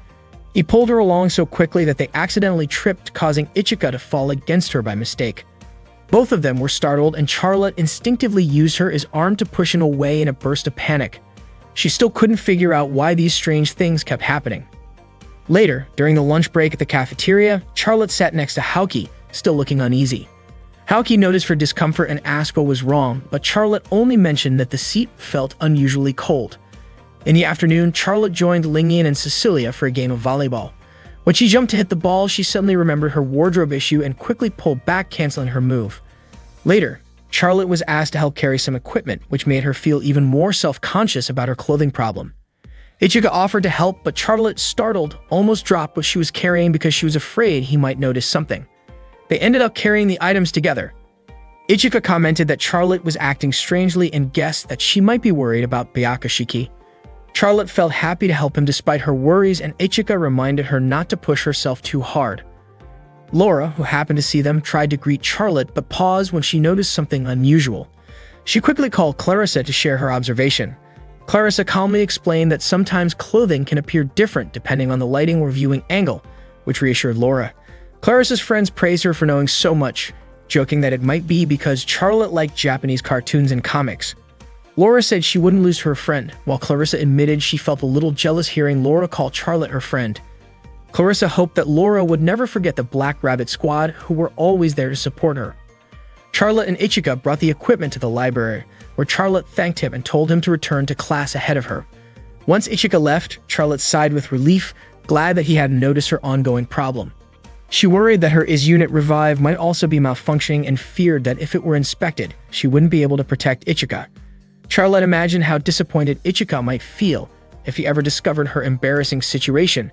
He pulled her along so quickly that they accidentally tripped, causing Ichika to fall against her by mistake. Both of them were startled, and Charlotte instinctively used her as arm to push him away in a burst of panic. She still couldn't figure out why these strange things kept happening. Later, during the lunch break at the cafeteria, Charlotte sat next to Haoki, still looking uneasy. Haoki noticed her discomfort and asked what was wrong, but Charlotte only mentioned that the seat felt unusually cold. In the afternoon, Charlotte joined Lingyan and Cecilia for a game of volleyball. When she jumped to hit the ball, she suddenly remembered her wardrobe issue and quickly pulled back, canceling her move. Later, Charlotte was asked to help carry some equipment, which made her feel even more self-conscious about her clothing problem. Ichika offered to help, but Charlotte, startled, almost dropped what she was carrying because she was afraid he might notice something. They ended up carrying the items together. Ichika commented that Charlotte was acting strangely and guessed that she might be worried about Byakushiki. Charlotte felt happy to help him despite her worries, and Ichika reminded her not to push herself too hard. Laura, who happened to see them, tried to greet Charlotte but paused when she noticed something unusual. She quickly called Clarissa to share her observation. Clarissa calmly explained that sometimes clothing can appear different depending on the lighting or viewing angle, which reassured Laura. Clarissa's friends praised her for knowing so much, joking that it might be because Charlotte liked Japanese cartoons and comics. Laura said she wouldn't lose her friend, while Clarissa admitted she felt a little jealous hearing Laura call Charlotte her friend. Clarissa hoped that Laura would never forget the Black Rabbit Squad, who were always there to support her. Charlotte and Ichika brought the equipment to the library, where Charlotte thanked him and told him to return to class ahead of her. Once Ichika left, Charlotte sighed with relief, glad that he hadn't noticed her ongoing problem. She worried that her unit Revive might also be malfunctioning and feared that if it were inspected, she wouldn't be able to protect Ichika. Charlotte imagined how disappointed Ichika might feel if he ever discovered her embarrassing situation,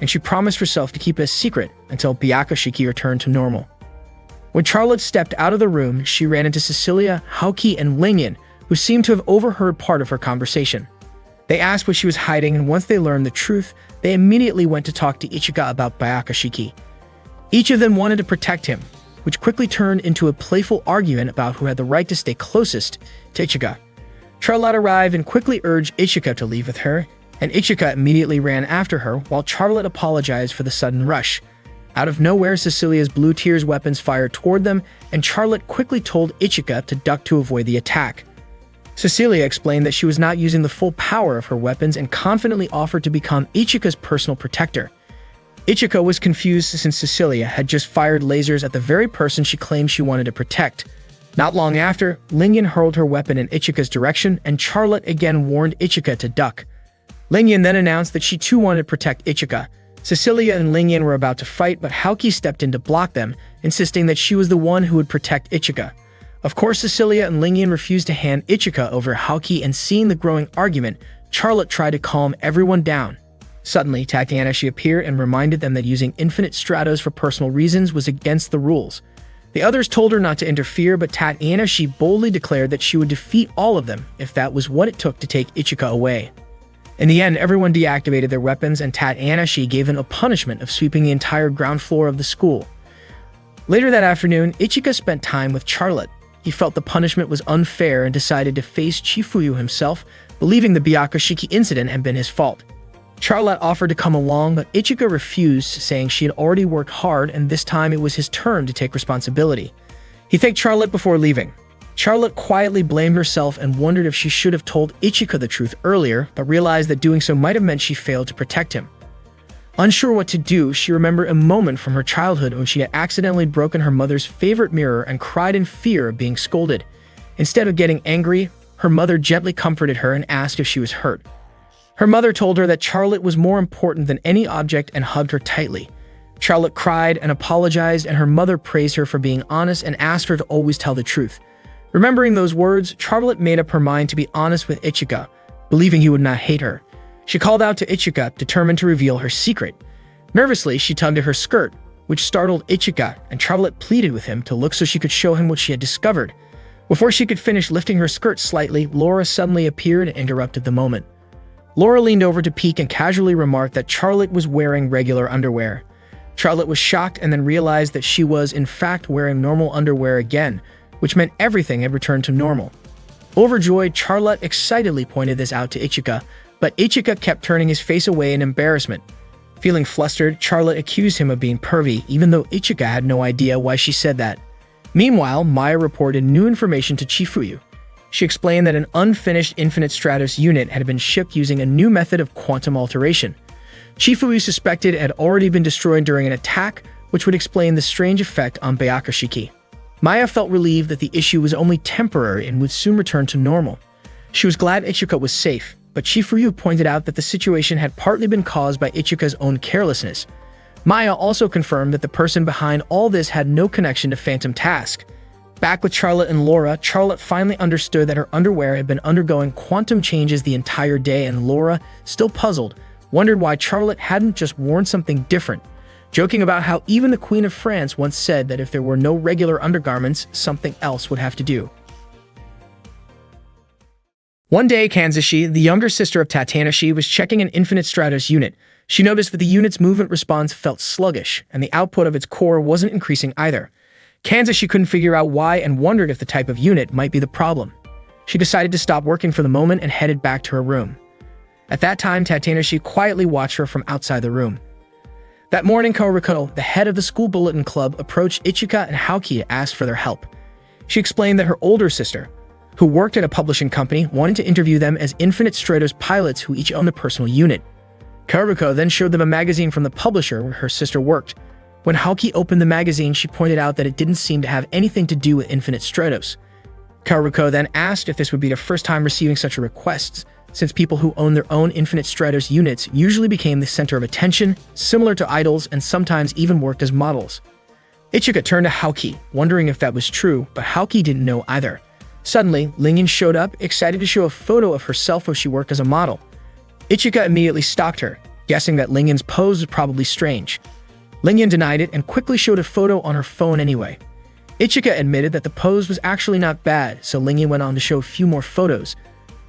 and she promised herself to keep it a secret until Byakushiki returned to normal. When Charlotte stepped out of the room, she ran into Cecilia, Haoki, and Lingyan, who seemed to have overheard part of her conversation. They asked what she was hiding, and once they learned the truth, they immediately went to talk to Ichika about Byakushiki. Each of them wanted to protect him, which quickly turned into a playful argument about who had the right to stay closest to Ichika. Charlotte arrived and quickly urged Ichika to leave with her, and Ichika immediately ran after her while Charlotte apologized for the sudden rush. Out of nowhere, Cecilia's blue tears weapons fired toward them, and Charlotte quickly told Ichika to duck to avoid the attack. Cecilia explained that she was not using the full power of her weapons and confidently offered to become Ichika's personal protector. Ichika was confused since Cecilia had just fired lasers at the very person she claimed she wanted to protect. Not long after, Lingyan hurled her weapon in Ichika's direction, and Charlotte again warned Ichika to duck. Lingyan then announced that she too wanted to protect Ichika. Cecilia and Lingyan were about to fight, but Haoki stepped in to block them, insisting that she was the one who would protect Ichika. Of course, Cecilia and Lingyan refused to hand Ichika over Haoki, and seeing the growing argument, Charlotte tried to calm everyone down. Suddenly, Tatiana appeared and reminded them that using infinite stratos for personal reasons was against the rules. The others told her not to interfere, but Tatiana boldly declared that she would defeat all of them if that was what it took to take Ichika away. In the end, everyone deactivated their weapons, and Tatiana gave them a punishment of sweeping the entire ground floor of the school. Later that afternoon, Ichika spent time with Charlotte. He felt the punishment was unfair and decided to face Chifuyu himself, believing the Byakushiki incident had been his fault. Charlotte offered to come along, but Ichika refused, saying she had already worked hard and this time it was his turn to take responsibility. He thanked Charlotte before leaving. Charlotte quietly blamed herself and wondered if she should have told Ichika the truth earlier, but realized that doing so might have meant she failed to protect him. Unsure what to do, she remembered a moment from her childhood when she had accidentally broken her mother's favorite mirror and cried in fear of being scolded. Instead of getting angry, her mother gently comforted her and asked if she was hurt. Her mother told her that Charlotte was more important than any object and hugged her tightly. Charlotte cried and apologized, and her mother praised her for being honest and asked her to always tell the truth. Remembering those words, Charlotte made up her mind to be honest with Ichika, believing he would not hate her. She called out to Ichika, determined to reveal her secret. Nervously, she tugged at her skirt, which startled Ichika, and Charlotte pleaded with him to look so she could show him what she had discovered. Before she could finish lifting her skirt slightly, Laura suddenly appeared and interrupted the moment. Laura leaned over to peek and casually remarked that Charlotte was wearing regular underwear. Charlotte was shocked and then realized that she was, in fact, wearing normal underwear again, which meant everything had returned to normal. Overjoyed, Charlotte excitedly pointed this out to Ichika, but Ichika kept turning his face away in embarrassment. Feeling flustered, Charlotte accused him of being pervy, even though Ichika had no idea why she said that. Meanwhile, Maya reported new information to Chifuyu. She explained that an unfinished Infinite Stratos unit had been shipped using a new method of quantum alteration. Chifuyu suspected it had already been destroyed during an attack, which would explain the strange effect on Byakushiki. Maya felt relieved that the issue was only temporary and would soon return to normal. She was glad Ichika was safe, but Chifuyu pointed out that the situation had partly been caused by Ichika's own carelessness. Maya also confirmed that the person behind all this had no connection to Phantom Task. Back with Charlotte and Laura, Charlotte finally understood that her underwear had been undergoing quantum changes the entire day, and Laura, still puzzled, wondered why Charlotte hadn't just worn something different, joking about how even the Queen of France once said that if there were no regular undergarments, something else would have to do. One day, Kanzashi, the younger sister of Tatanashi, was checking an Infinite Stratos unit. She noticed that the unit's movement response felt sluggish, and the output of its core wasn't increasing either. Kanzashi couldn't figure out why and wondered if the type of unit might be the problem. She decided to stop working for the moment and headed back to her room. At that time, Tatanashi quietly watched her from outside the room. That morning, Kaoruko, the head of the school bulletin club, approached Ichika and Haoki to ask for their help. She explained that her older sister, who worked at a publishing company, wanted to interview them as Infinite Stratos pilots who each owned a personal unit. Kaoruko then showed them a magazine from the publisher where her sister worked. When Haoki opened the magazine, she pointed out that it didn't seem to have anything to do with Infinite Stratos. Kaoruko then asked if this would be their first time receiving such a request, since people who own their own Infinite Stratos units usually became the center of attention, similar to idols, and sometimes even worked as models. Ichika turned to Haoki, wondering if that was true, but Haoki didn't know either. Suddenly, Lingyan showed up, excited to show a photo of herself where she worked as a model. Ichika immediately stalked her, guessing that Lingyan's pose was probably strange. Lingyan denied it and quickly showed a photo on her phone anyway. Ichika admitted that the pose was actually not bad, so Lingyan went on to show a few more photos.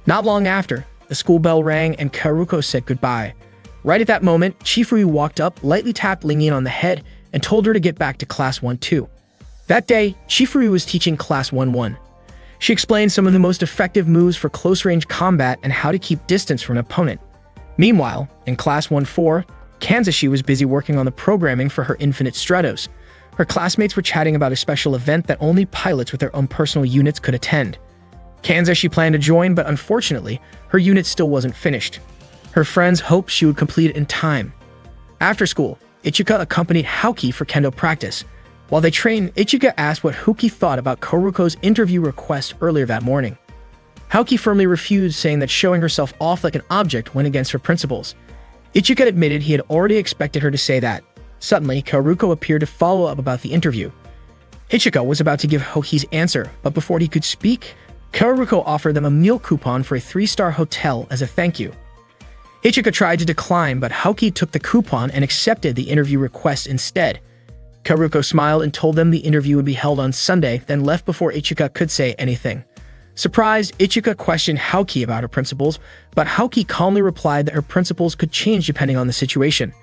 Not long after, the school bell rang and Kaoruko said goodbye. Right at that moment, Chifuryu walked up, lightly tapped Lingyan on the head, and told her to get back to Class 1-2. That day, Chifuryu was teaching Class 1-1. She explained some of the most effective moves for close-range combat and how to keep distance from an opponent. Meanwhile, in Class 1-4, Kanzashi was busy working on the programming for her Infinite Stratos. Her classmates were chatting about a special event that only pilots with their own personal units could attend. Kanzashi planned to join, but unfortunately, her unit still wasn't finished. Her friends hoped she would complete it in time. After school, Ichika accompanied Haoki for kendo practice. While they trained, Ichika asked what Haoki thought about Kaoruko's interview request earlier that morning. Haoki firmly refused, saying that showing herself off like an object went against her principles. Ichika admitted he had already expected her to say that. Suddenly, Kaoruko appeared to follow up about the interview. Ichika was about to give Haoki's answer, but before he could speak, Kaoruko offered them a meal coupon for a 3-star hotel as a thank you. Ichika tried to decline, but Haoki took the coupon and accepted the interview request instead. Kaoruko smiled and told them the interview would be held on Sunday, then left before Ichika could say anything. Surprised, Ichika questioned Haoki about her principles, but Haoki calmly replied that her principles could change depending on the situation.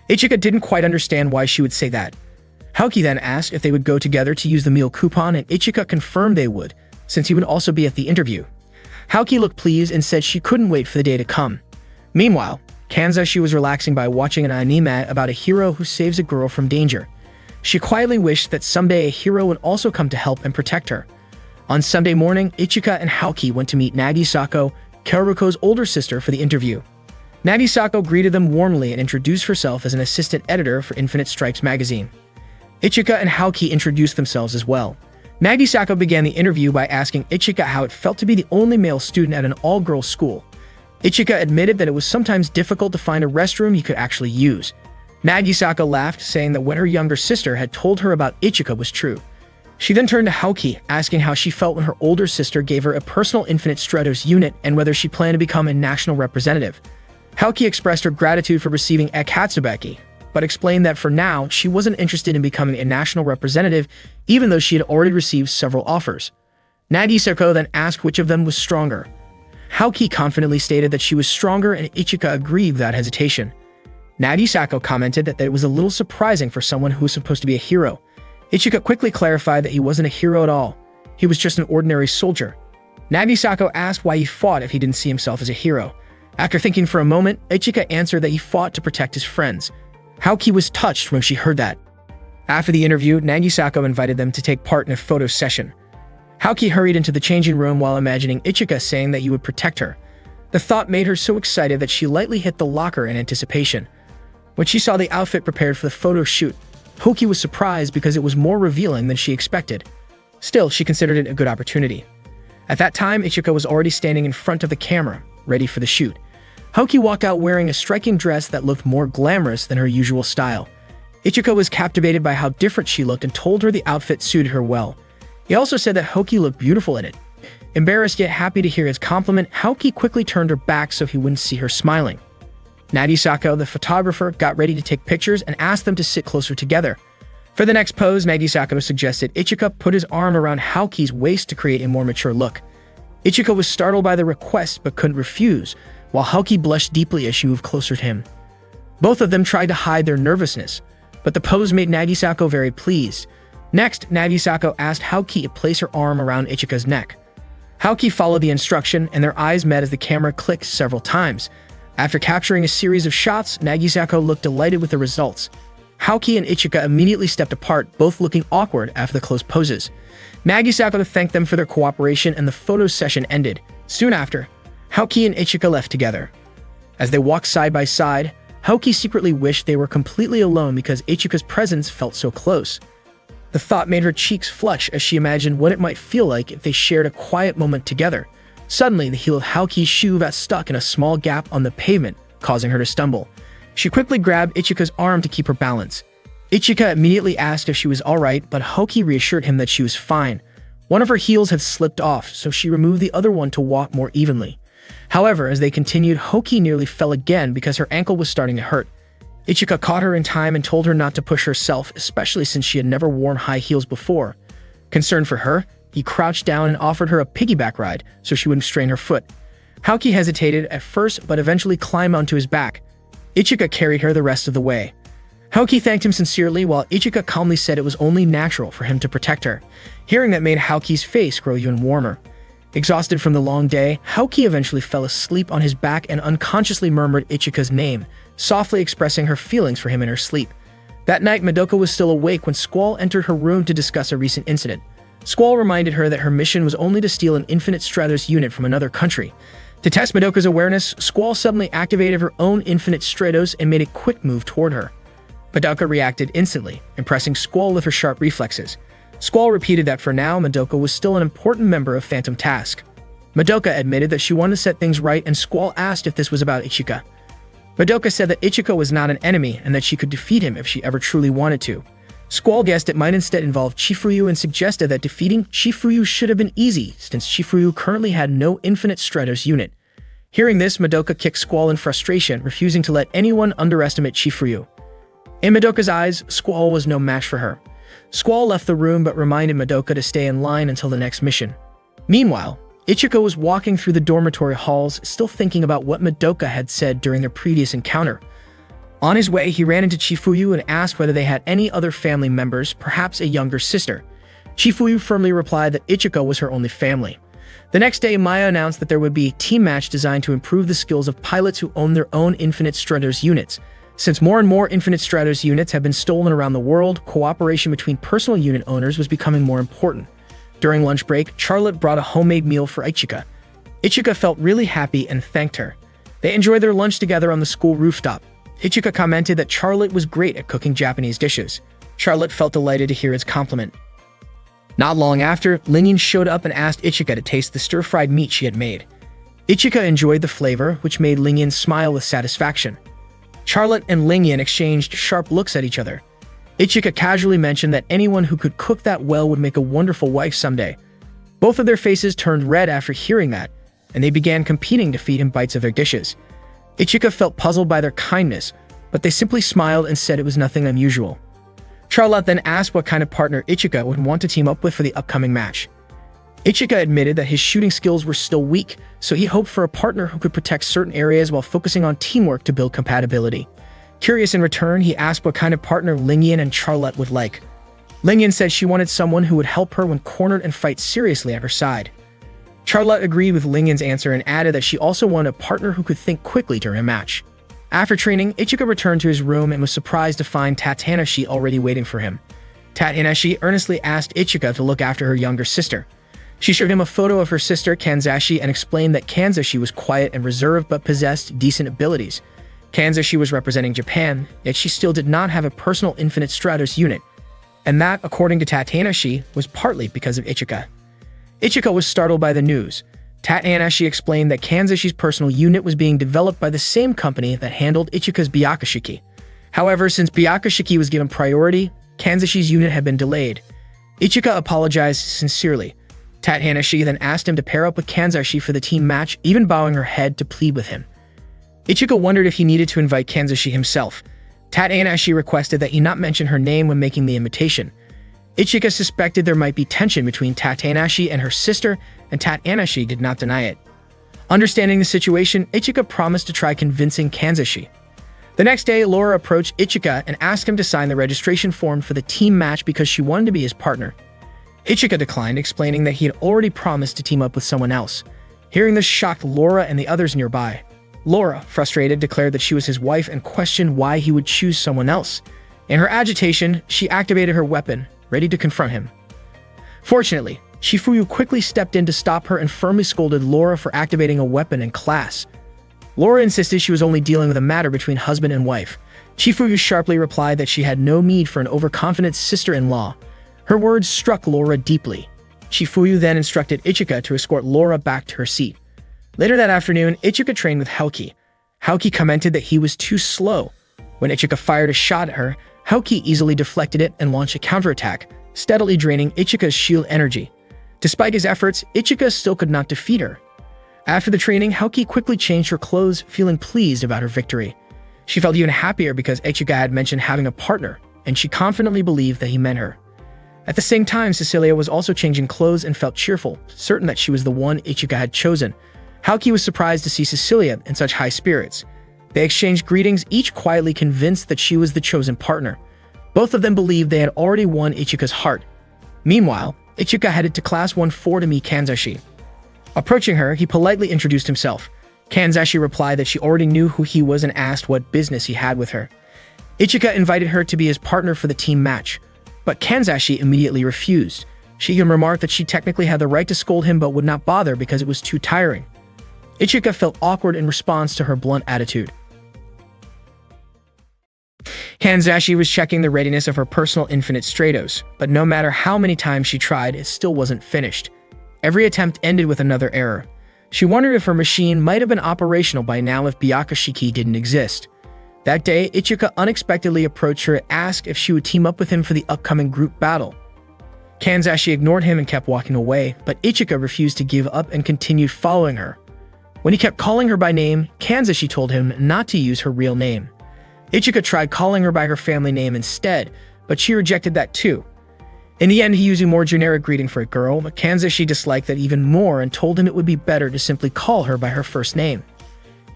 Ichika didn't quite understand why she would say that. Haoki then asked if they would go together to use the meal coupon, and Ichika confirmed they would, since he would also be at the interview. Haoki looked pleased and said she couldn't wait for the day to come. Meanwhile, Kanzashi was relaxing by watching an anime about a hero who saves a girl from danger. She quietly wished that someday a hero would also come to help and protect her. On Sunday morning, Ichika and Haoki went to meet Nagisako, Kaoruko's older sister, for the interview. Nagisako greeted them warmly and introduced herself as an assistant editor for Infinite Stripes magazine. Ichika and Haoki introduced themselves as well. Nagisako began the interview by asking Ichika how it felt to be the only male student at an all-girls school. Ichika admitted that it was sometimes difficult to find a restroom he could actually use. Nagisako laughed, saying that what her younger sister had told her about Ichika was true. She then turned to Haoki, asking how she felt when her older sister gave her a personal Infinite Stratos unit and whether she planned to become a national representative. Haoki expressed her gratitude for receiving a Katsubeki, but explained that for now, she wasn't interested in becoming a national representative, even though she had already received several offers. Nagisako then asked which of them was stronger. Haoki confidently stated that she was stronger, and Ichika agreed without hesitation. Nagisako commented that it was a little surprising for someone who was supposed to be a hero. Ichika quickly clarified that he wasn't a hero at all. He was just an ordinary soldier. Nagisako asked why he fought if he didn't see himself as a hero. After thinking for a moment, Ichika answered that he fought to protect his friends. Haoki was touched when she heard that. After the interview, Nagisako invited them to take part in a photo session. Haoki hurried into the changing room while imagining Ichika saying that he would protect her. The thought made her so excited that she lightly hit the locker in anticipation. When she saw the outfit prepared for the photo shoot, Haoki was surprised because it was more revealing than she expected. Still, she considered it a good opportunity. At that time, Ichika was already standing in front of the camera, ready for the shoot. Haoki walked out wearing a striking dress that looked more glamorous than her usual style. Ichika was captivated by how different she looked and told her the outfit suited her well. He also said that Hoki looked beautiful in it. Embarrassed yet happy to hear his compliment, Hoki quickly turned her back so he wouldn't see her smiling. Nagisako, the photographer, got ready to take pictures and asked them to sit closer together. For the next pose, Nagisako suggested Ichika put his arm around Hoki's waist to create a more mature look. Ichika was startled by the request but couldn't refuse, while Hoki blushed deeply as she moved closer to him. Both of them tried to hide their nervousness, but the pose made Nagisako very pleased. Next, Nagisako asked Hoki to place her arm around Ichika's neck. Hoki followed the instruction, and their eyes met as the camera clicked several times. After capturing a series of shots, Nagisako looked delighted with the results. Hoki and Ichika immediately stepped apart, both looking awkward after the close poses. Nagisako thanked them for their cooperation, and the photo session ended. Soon after, Hoki and Ichika left together. As they walked side by side, Hoki secretly wished they were completely alone because Ichika's presence felt so close. The thought made her cheeks flush as she imagined what it might feel like if they shared a quiet moment together. Suddenly, the heel of Hoki's shoe got stuck in a small gap on the pavement, causing her to stumble. She quickly grabbed Ichika's arm to keep her balance. Ichika immediately asked if she was alright, but Hoki reassured him that she was fine. One of her heels had slipped off, so she removed the other one to walk more evenly. However, as they continued, Hoki nearly fell again because her ankle was starting to hurt. Ichika caught her in time and told her not to push herself, especially since she had never worn high heels before. Concerned for her, he crouched down and offered her a piggyback ride so she wouldn't strain her foot. Hoki hesitated at first but eventually climbed onto his back. Ichika carried her the rest of the way. Hoki thanked him sincerely while Ichika calmly said it was only natural for him to protect her. Hearing that made Hoki's face grow even warmer. Exhausted from the long day, Hoki eventually fell asleep on his back and unconsciously murmured Ichika's name, softly expressing her feelings for him in her sleep. That night, Madoka was still awake when Squall entered her room to discuss a recent incident. Squall reminded her that her mission was only to steal an Infinite Stratos unit from another country. To test Madoka's awareness, Squall suddenly activated her own Infinite Stratos and made a quick move toward her. Madoka reacted instantly, impressing Squall with her sharp reflexes. Squall repeated that for now, Madoka was still an important member of Phantom Task. Madoka admitted that she wanted to set things right, and Squall asked if this was about Ichika. Madoka said that Ichika was not an enemy and that she could defeat him if she ever truly wanted to. Squall guessed it might instead involve Chifuyu and suggested that defeating Chifuyu should have been easy, since Chifuyu currently had no Infinite Stratos unit. Hearing this, Madoka kicked Squall in frustration, refusing to let anyone underestimate Chifuyu. In Madoka's eyes, Squall was no match for her. Squall left the room but reminded Madoka to stay in line until the next mission. Meanwhile, Ichika was walking through the dormitory halls, still thinking about what Madoka had said during their previous encounter. On his way, he ran into Chifuyu and asked whether they had any other family members, perhaps a younger sister. Chifuyu firmly replied that Ichika was her only family. The next day, Maya announced that there would be a team match designed to improve the skills of pilots who own their own Infinite Stratos units. Since more and more Infinite Stratos units have been stolen around the world, cooperation between personal unit owners was becoming more important. During lunch break, Charlotte brought a homemade meal for Ichika. Ichika felt really happy and thanked her. They enjoyed their lunch together on the school rooftop. Ichika commented that Charlotte was great at cooking Japanese dishes. Charlotte felt delighted to hear his compliment. Not long after, Lingyan showed up and asked Ichika to taste the stir-fried meat she had made. Ichika enjoyed the flavor, which made Lingyan smile with satisfaction. Charlotte and Lingyan exchanged sharp looks at each other. Ichika casually mentioned that anyone who could cook that well would make a wonderful wife someday. Both of their faces turned red after hearing that, and they began competing to feed him bites of their dishes. Ichika felt puzzled by their kindness, but they simply smiled and said it was nothing unusual. Charlotte then asked what kind of partner Ichika would want to team up with for the upcoming match. Ichika admitted that his shooting skills were still weak, so he hoped for a partner who could protect certain areas while focusing on teamwork to build compatibility. Curious in return, he asked what kind of partner Lingyan and Charlotte would like. Lingyan said she wanted someone who would help her when cornered and fight seriously at her side. Charlotte agreed with Lingyan's answer and added that she also wanted a partner who could think quickly during a match. After training, Ichika returned to his room and was surprised to find Tatanashi already waiting for him. Tatanashi earnestly asked Ichika to look after her younger sister. She showed him a photo of her sister Kanzashi and explained that Kanzashi was quiet and reserved but possessed decent abilities. Kanzashi was representing Japan, yet she still did not have a personal Infinite Stratos unit, and that, according to Tatanashi, was partly because of Ichika. Ichika was startled by the news. Tatanashi explained that Kanzashi's personal unit was being developed by the same company that handled Ichika's Byakushiki. However, since Byakushiki was given priority, Kanzashi's unit had been delayed. Ichika apologized sincerely. Tatanashi then asked him to pair up with Kanzashi for the team match, even bowing her head to plead with him. Ichika wondered if he needed to invite Kanzashi himself. Tatanashi requested that he not mention her name when making the invitation. Ichika suspected there might be tension between Tatanashi and her sister, and Tatanashi did not deny it. Understanding the situation, Ichika promised to try convincing Kanzashi. The next day, Laura approached Ichika and asked him to sign the registration form for the team match because she wanted to be his partner. Ichika declined, explaining that he had already promised to team up with someone else. Hearing this shocked Laura and the others nearby. Laura, frustrated, declared that she was his wife and questioned why he would choose someone else. In her agitation, she activated her weapon, ready to confront him. Fortunately, Shifuyu quickly stepped in to stop her and firmly scolded Laura for activating a weapon in class. Laura insisted she was only dealing with a matter between husband and wife. Shifuyu sharply replied that she had no need for an overconfident sister-in-law. Her words struck Laura deeply. Shifuyu then instructed Ichika to escort Laura back to her seat. Later that afternoon, Ichika trained with Haoki. Haoki commented that he was too slow. When Ichika fired a shot at her, Haoki easily deflected it and launched a counterattack, steadily draining Ichika's shield energy. Despite his efforts, Ichika still could not defeat her. After the training, Haoki quickly changed her clothes, feeling pleased about her victory. She felt even happier because Ichika had mentioned having a partner, and she confidently believed that he meant her. At the same time, Cecilia was also changing clothes and felt cheerful, certain that she was the one Ichika had chosen. Haoki was surprised to see Cecilia in such high spirits. They exchanged greetings, each quietly convinced that she was the chosen partner. Both of them believed they had already won Ichika's heart. Meanwhile, Ichika headed to Class 1-4 to meet Kanzashi. Approaching her, he politely introduced himself. Kanzashi replied that she already knew who he was and asked what business he had with her. Ichika invited her to be his partner for the team match, but Kanzashi immediately refused. She even remarked that she technically had the right to scold him but would not bother because it was too tiring. Ichika felt awkward in response to her blunt attitude. Kanzashi was checking the readiness of her personal infinite Stratos, but no matter how many times she tried, it still wasn't finished. Every attempt ended with another error. She wondered if her machine might have been operational by now if Byakushiki didn't exist. That day, Ichika unexpectedly approached her to ask if she would team up with him for the upcoming group battle. Kanzashi ignored him and kept walking away, but Ichika refused to give up and continued following her. When he kept calling her by name, Kanzashi told him not to use her real name. Ichika tried calling her by her family name instead, but she rejected that too. In the end, he used a more generic greeting for a girl, but Kanzashi disliked that even more and told him it would be better to simply call her by her first name.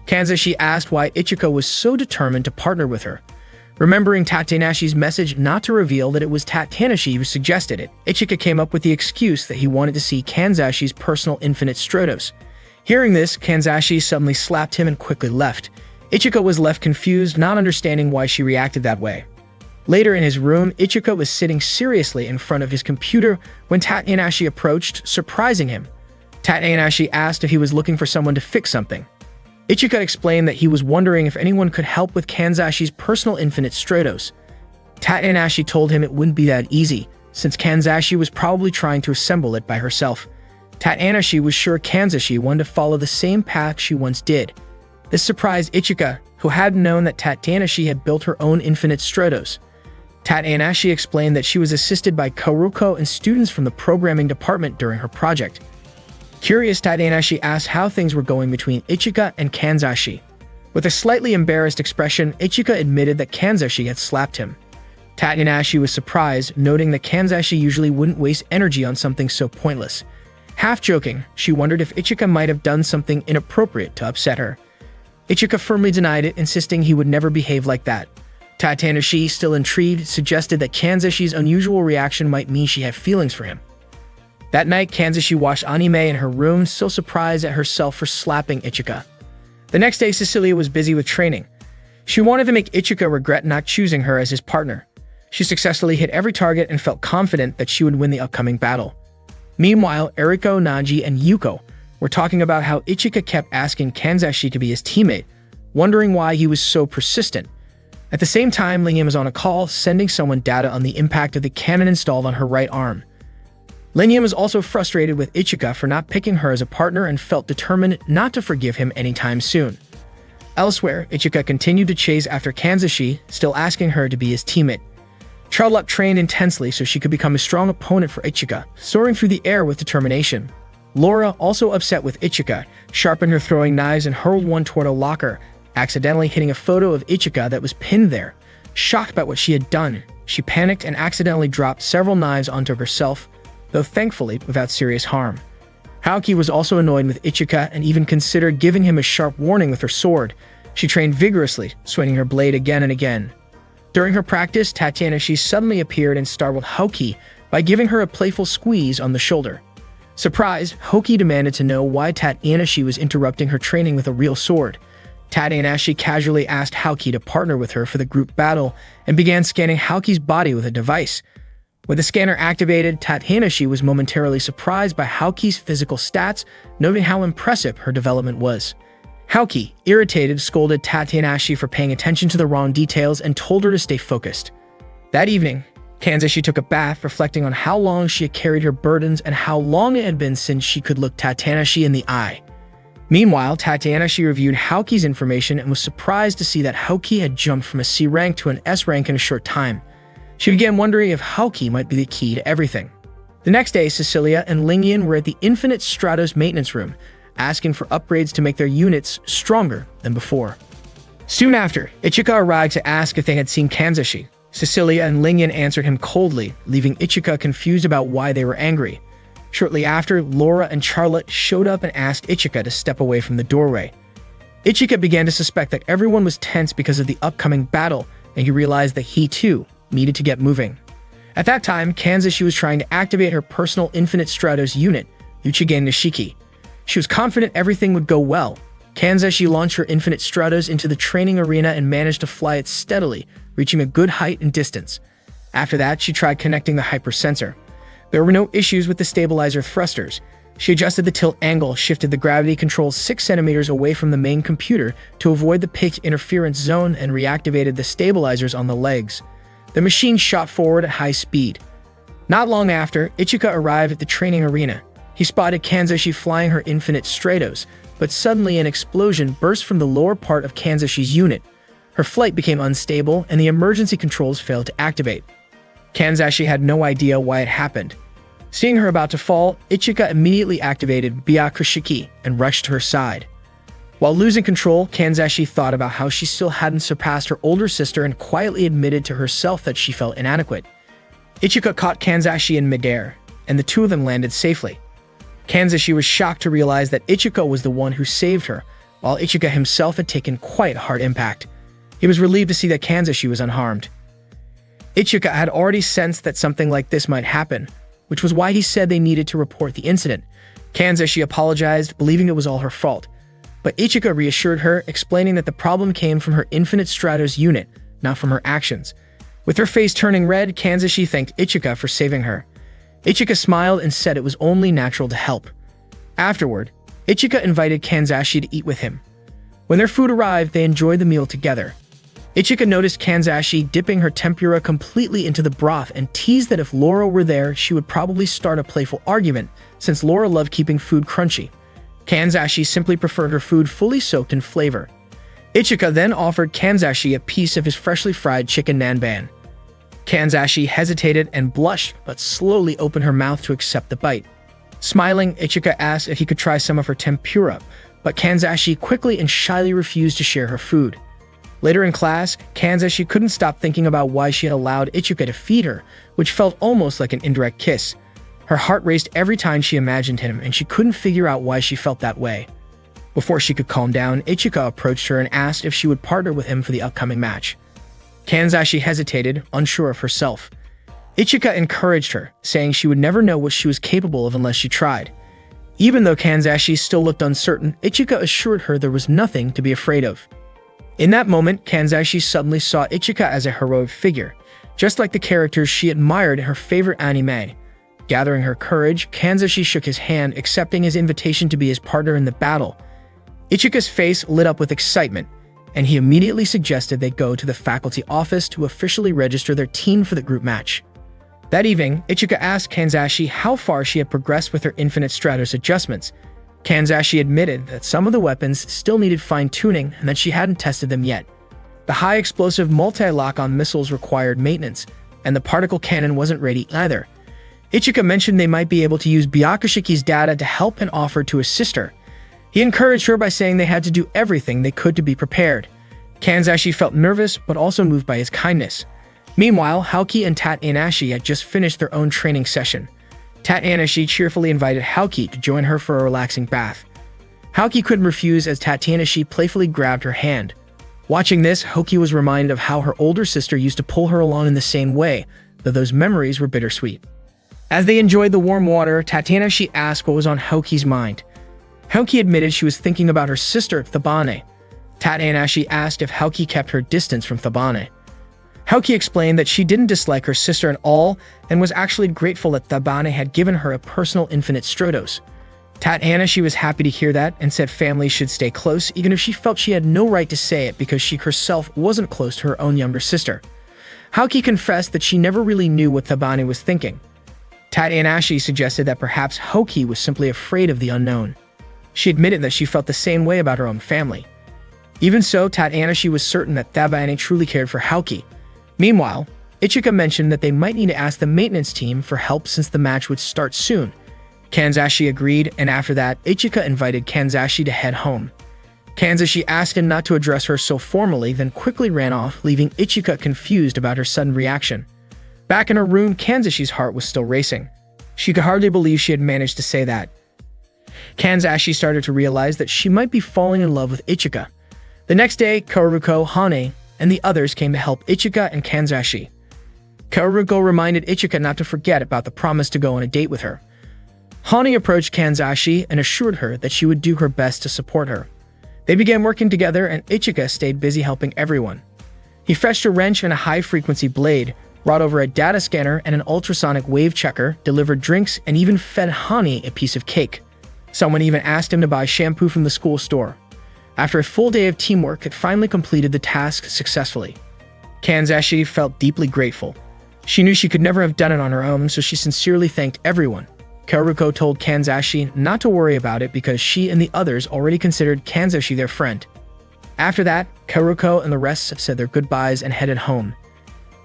Kanzashi asked why Ichika was so determined to partner with her. Remembering Tatanashi's message not to reveal that it was Tatanashi who suggested it, Ichika came up with the excuse that he wanted to see Kanzashi's personal infinite Stratos. Hearing this, Kanzashi suddenly slapped him and quickly left. Ichika was left confused, not understanding why she reacted that way. Later in his room, Ichika was sitting seriously in front of his computer when Tatanashi approached, surprising him. Tatanashi asked if he was looking for someone to fix something. Ichika explained that he was wondering if anyone could help with Kanzashi's personal infinite Stratos. Tatanashi told him it wouldn't be that easy, since Kanzashi was probably trying to assemble it by herself. Tatanashi was sure Kanzashi wanted to follow the same path she once did. This surprised Ichika, who hadn't known that Tatanashi had built her own infinite Stratos. Tatanashi explained that she was assisted by Karuko and students from the programming department during her project. Curious, Tatanashi asked how things were going between Ichika and Kanzashi. With a slightly embarrassed expression, Ichika admitted that Kanzashi had slapped him. Tatanashi was surprised, noting that Kanzashi usually wouldn't waste energy on something so pointless. Half joking, she wondered if Ichika might have done something inappropriate to upset her. Ichika firmly denied it, insisting he would never behave like that. Tatanashi, still intrigued, suggested that Kanzashi's unusual reaction might mean she had feelings for him. That night, Kanzashi watched anime in her room, still surprised at herself for slapping Ichika. The next day, Cecilia was busy with training. She wanted to make Ichika regret not choosing her as his partner. She successfully hit every target and felt confident that she would win the upcoming battle. Meanwhile, Eriko, Naji, and Yuko were talking about how Ichika kept asking Kanzashi to be his teammate, wondering why he was so persistent. At the same time, Lingyam was on a call, sending someone data on the impact of the cannon installed on her right arm. Lingyam was also frustrated with Ichika for not picking her as a partner and felt determined not to forgive him anytime soon. Elsewhere, Ichika continued to chase after Kanzashi, still asking her to be his teammate. Charlotte trained intensely so she could become a strong opponent for Ichika, soaring through the air with determination. Laura, also upset with Ichika, sharpened her throwing knives and hurled one toward a locker, accidentally hitting a photo of Ichika that was pinned there. Shocked by what she had done, she panicked and accidentally dropped several knives onto herself, though thankfully without serious harm. Haoki was also annoyed with Ichika and even considered giving him a sharp warning with her sword. She trained vigorously, swinging her blade again and again. During her practice, Tatiana-shi suddenly appeared and startled Haoki by giving her a playful squeeze on the shoulder. Surprised, Haoki demanded to know why Tatiana-shi was interrupting her training with a real sword. Tatiana-shi casually asked Haoki to partner with her for the group battle and began scanning Haoki's body with a device. With the scanner activated, Tatiana-shi was momentarily surprised by Haoki's physical stats, noting how impressive her development was. Haoki, irritated, scolded Tatiana-shi for paying attention to the wrong details and told her to stay focused. That evening, Kanzashi took a bath, reflecting on how long she had carried her burdens and how long it had been since she could look Tatiana-shi in the eye. Meanwhile, Tatiana-shi reviewed Haoki's information and was surprised to see that Haoki had jumped from a C rank to an S rank in a short time. She began wondering if Haoki might be the key to everything. The next day, Cecilia and Lingyan were at the Infinite Stratos maintenance room, asking for upgrades to make their units stronger than before. Soon after, Ichika arrived to ask if they had seen Kanzashi. Cecilia and Lingyan answered him coldly, leaving Ichika confused about why they were angry. Shortly after, Laura and Charlotte showed up and asked Ichika to step away from the doorway. Ichika began to suspect that everyone was tense because of the upcoming battle, and he realized that he, too, needed to get moving. At that time, Kanzashi was trying to activate her personal Infinite Stratos unit, Uchigane Nishiki. She was confident everything would go well. Kanzashi launched her Infinite Stratos into the training arena and managed to fly it steadily, reaching a good height and distance. After that, she tried connecting the hypersensor. There were no issues with the stabilizer thrusters. She adjusted the tilt angle, shifted the gravity controls 6 centimeters away from the main computer to avoid the pitch interference zone, and reactivated the stabilizers on the legs. The machine shot forward at high speed. Not long after, Ichika arrived at the training arena. He spotted Kanzashi flying her Infinite Stratos, but suddenly an explosion burst from the lower part of Kanzashi's unit. Her flight became unstable, and the emergency controls failed to activate. Kanzashi had no idea why it happened. Seeing her about to fall, Ichika immediately activated Byakushiki and rushed to her side. While losing control, Kanzashi thought about how she still hadn't surpassed her older sister and quietly admitted to herself that she felt inadequate. Ichika caught Kanzashi in midair, and the two of them landed safely. Kanzashi was shocked to realize that Ichika was the one who saved her, while Ichika himself had taken quite a hard impact. He was relieved to see that Kanzashi was unharmed. Ichika had already sensed that something like this might happen, which was why he said they needed to report the incident. Kanzashi apologized, believing it was all her fault. But Ichika reassured her, explaining that the problem came from her Infinite Stratos unit, not from her actions. With her face turning red, Kanzashi thanked Ichika for saving her. Ichika smiled and said it was only natural to help. Afterward, Ichika invited Kanzashi to eat with him. When their food arrived, they enjoyed the meal together. Ichika noticed Kanzashi dipping her tempura completely into the broth and teased that if Laura were there, she would probably start a playful argument, since Laura loved keeping food crunchy. Kanzashi simply preferred her food fully soaked in flavor. Ichika then offered Kanzashi a piece of his freshly fried chicken nanban. Kanzashi hesitated and blushed, but slowly opened her mouth to accept the bite. Smiling, Ichika asked if he could try some of her tempura, but Kanzashi quickly and shyly refused to share her food. Later in class, Kanzashi couldn't stop thinking about why she had allowed Ichika to feed her, which felt almost like an indirect kiss. Her heart raced every time she imagined him, and she couldn't figure out why she felt that way. Before she could calm down, Ichika approached her and asked if she would partner with him for the upcoming match. Kanzashi hesitated, unsure of herself. Ichika encouraged her, saying she would never know what she was capable of unless she tried. Even though Kanzashi still looked uncertain, Ichika assured her there was nothing to be afraid of. In that moment, Kanzashi suddenly saw Ichika as a heroic figure, just like the characters she admired in her favorite anime. Gathering her courage, Kanzashi shook his hand, accepting his invitation to be his partner in the battle. Ichika's face lit up with excitement, and he immediately suggested they go to the faculty office to officially register their team for the group match. That evening, Ichika asked Kanzashi how far she had progressed with her Infinite Stratos adjustments. Kanzashi admitted that some of the weapons still needed fine-tuning and that she hadn't tested them yet. The high-explosive multi-lock-on missiles required maintenance, and the particle cannon wasn't ready either. Ichika mentioned they might be able to use Byakushiki's data to help and offered to assist her. He encouraged her by saying they had to do everything they could to be prepared. Kanzashi felt nervous, but also moved by his kindness. Meanwhile, Haoki and Tat-Anashi had just finished their own training session. Tat-Anashi cheerfully invited Haoki to join her for a relaxing bath. Haoki couldn't refuse as Tat-Anashi playfully grabbed her hand. Watching this, Haoki was reminded of how her older sister used to pull her along in the same way, though those memories were bittersweet. As they enjoyed the warm water, Tat-Anashi asked what was on Haoki's mind. Haoki admitted she was thinking about her sister, Thabane. Tat-Anashi asked if Haoki kept her distance from Thabane. Haoki explained that she didn't dislike her sister at all and was actually grateful that Thabane had given her a personal infinite Stratos. Tat-Anashi was happy to hear that and said families should stay close even if she felt she had no right to say it because she herself wasn't close to her own younger sister. Haoki confessed that she never really knew what Thabane was thinking. Tat-Anashi suggested that perhaps Haoki was simply afraid of the unknown. She admitted that she felt the same way about her own family. Even so, Tat-Anashi was certain that Thabane truly cared for Haoki. Meanwhile, Ichika mentioned that they might need to ask the maintenance team for help since the match would start soon. Kanzashi agreed, and after that, Ichika invited Kanzashi to head home. Kanzashi asked him not to address her so formally, then quickly ran off, leaving Ichika confused about her sudden reaction. Back in her room, Kanzashi's heart was still racing. She could hardly believe she had managed to say that. Kanzashi started to realize that she might be falling in love with Ichika. The next day, Kaoruko, Hane, and the others came to help Ichika and Kanzashi. Kaoruko reminded Ichika not to forget about the promise to go on a date with her. Hane approached Kanzashi and assured her that she would do her best to support her. They began working together and Ichika stayed busy helping everyone. He fetched a wrench and a high-frequency blade, brought over a data scanner and an ultrasonic wave checker, delivered drinks, and even fed Hane a piece of cake. Someone even asked him to buy shampoo from the school store. After a full day of teamwork, it finally completed the task successfully. Kanzashi felt deeply grateful. She knew she could never have done it on her own, so she sincerely thanked everyone. Kaoruko told Kanzashi not to worry about it because she and the others already considered Kanzashi their friend. After that, Kaoruko and the rest said their goodbyes and headed home.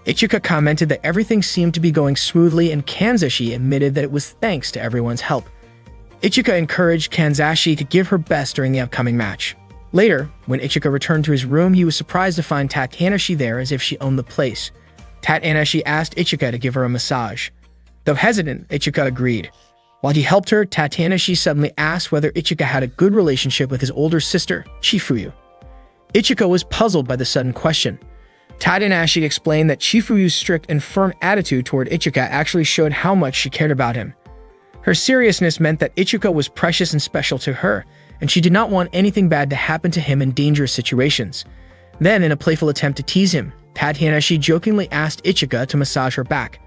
Ichika commented that everything seemed to be going smoothly and Kanzashi admitted that it was thanks to everyone's help. Ichika encouraged Kanzashi to give her best during the upcoming match. Later, when Ichika returned to his room, he was surprised to find Tat-Anashi there as if she owned the place. Tat-Anashi asked Ichika to give her a massage. Though hesitant, Ichika agreed. While he helped her, Tat-Anashi suddenly asked whether Ichika had a good relationship with his older sister, Chifuyu. Ichika was puzzled by the sudden question. Tat-Anashi explained that Chifuyu's strict and firm attitude toward Ichika actually showed how much she cared about him. Her seriousness meant that Ichika was precious and special to her, and she did not want anything bad to happen to him in dangerous situations. Then, in a playful attempt to tease him, Tat-Anashi jokingly asked Ichika to massage her back.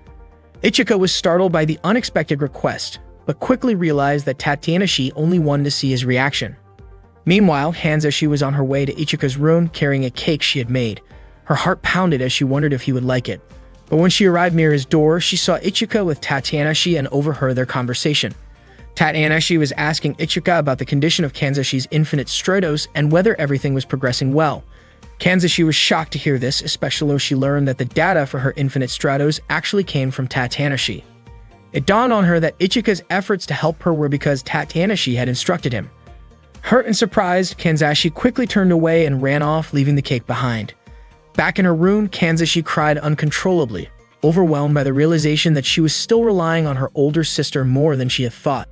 Ichika was startled by the unexpected request, but quickly realized that Tat-Anashi only wanted to see his reaction. Meanwhile, Kanzashi was on her way to Ichika's room carrying a cake she had made. Her heart pounded as she wondered if he would like it. But when she arrived near his door, she saw Ichika with Tat-Anashi and overheard their conversation. Tat-Anashi was asking Ichika about the condition of Kanzashi's infinite Stratos and whether everything was progressing well. Kanzashi was shocked to hear this, especially when she learned that the data for her infinite Stratos actually came from Tat-Anashi. It dawned on her that Ichika's efforts to help her were because Tat-Anashi had instructed him. Hurt and surprised, Kanzashi quickly turned away and ran off, leaving the cake behind. Back in her room, Kanzashi cried uncontrollably, overwhelmed by the realization that she was still relying on her older sister more than she had thought.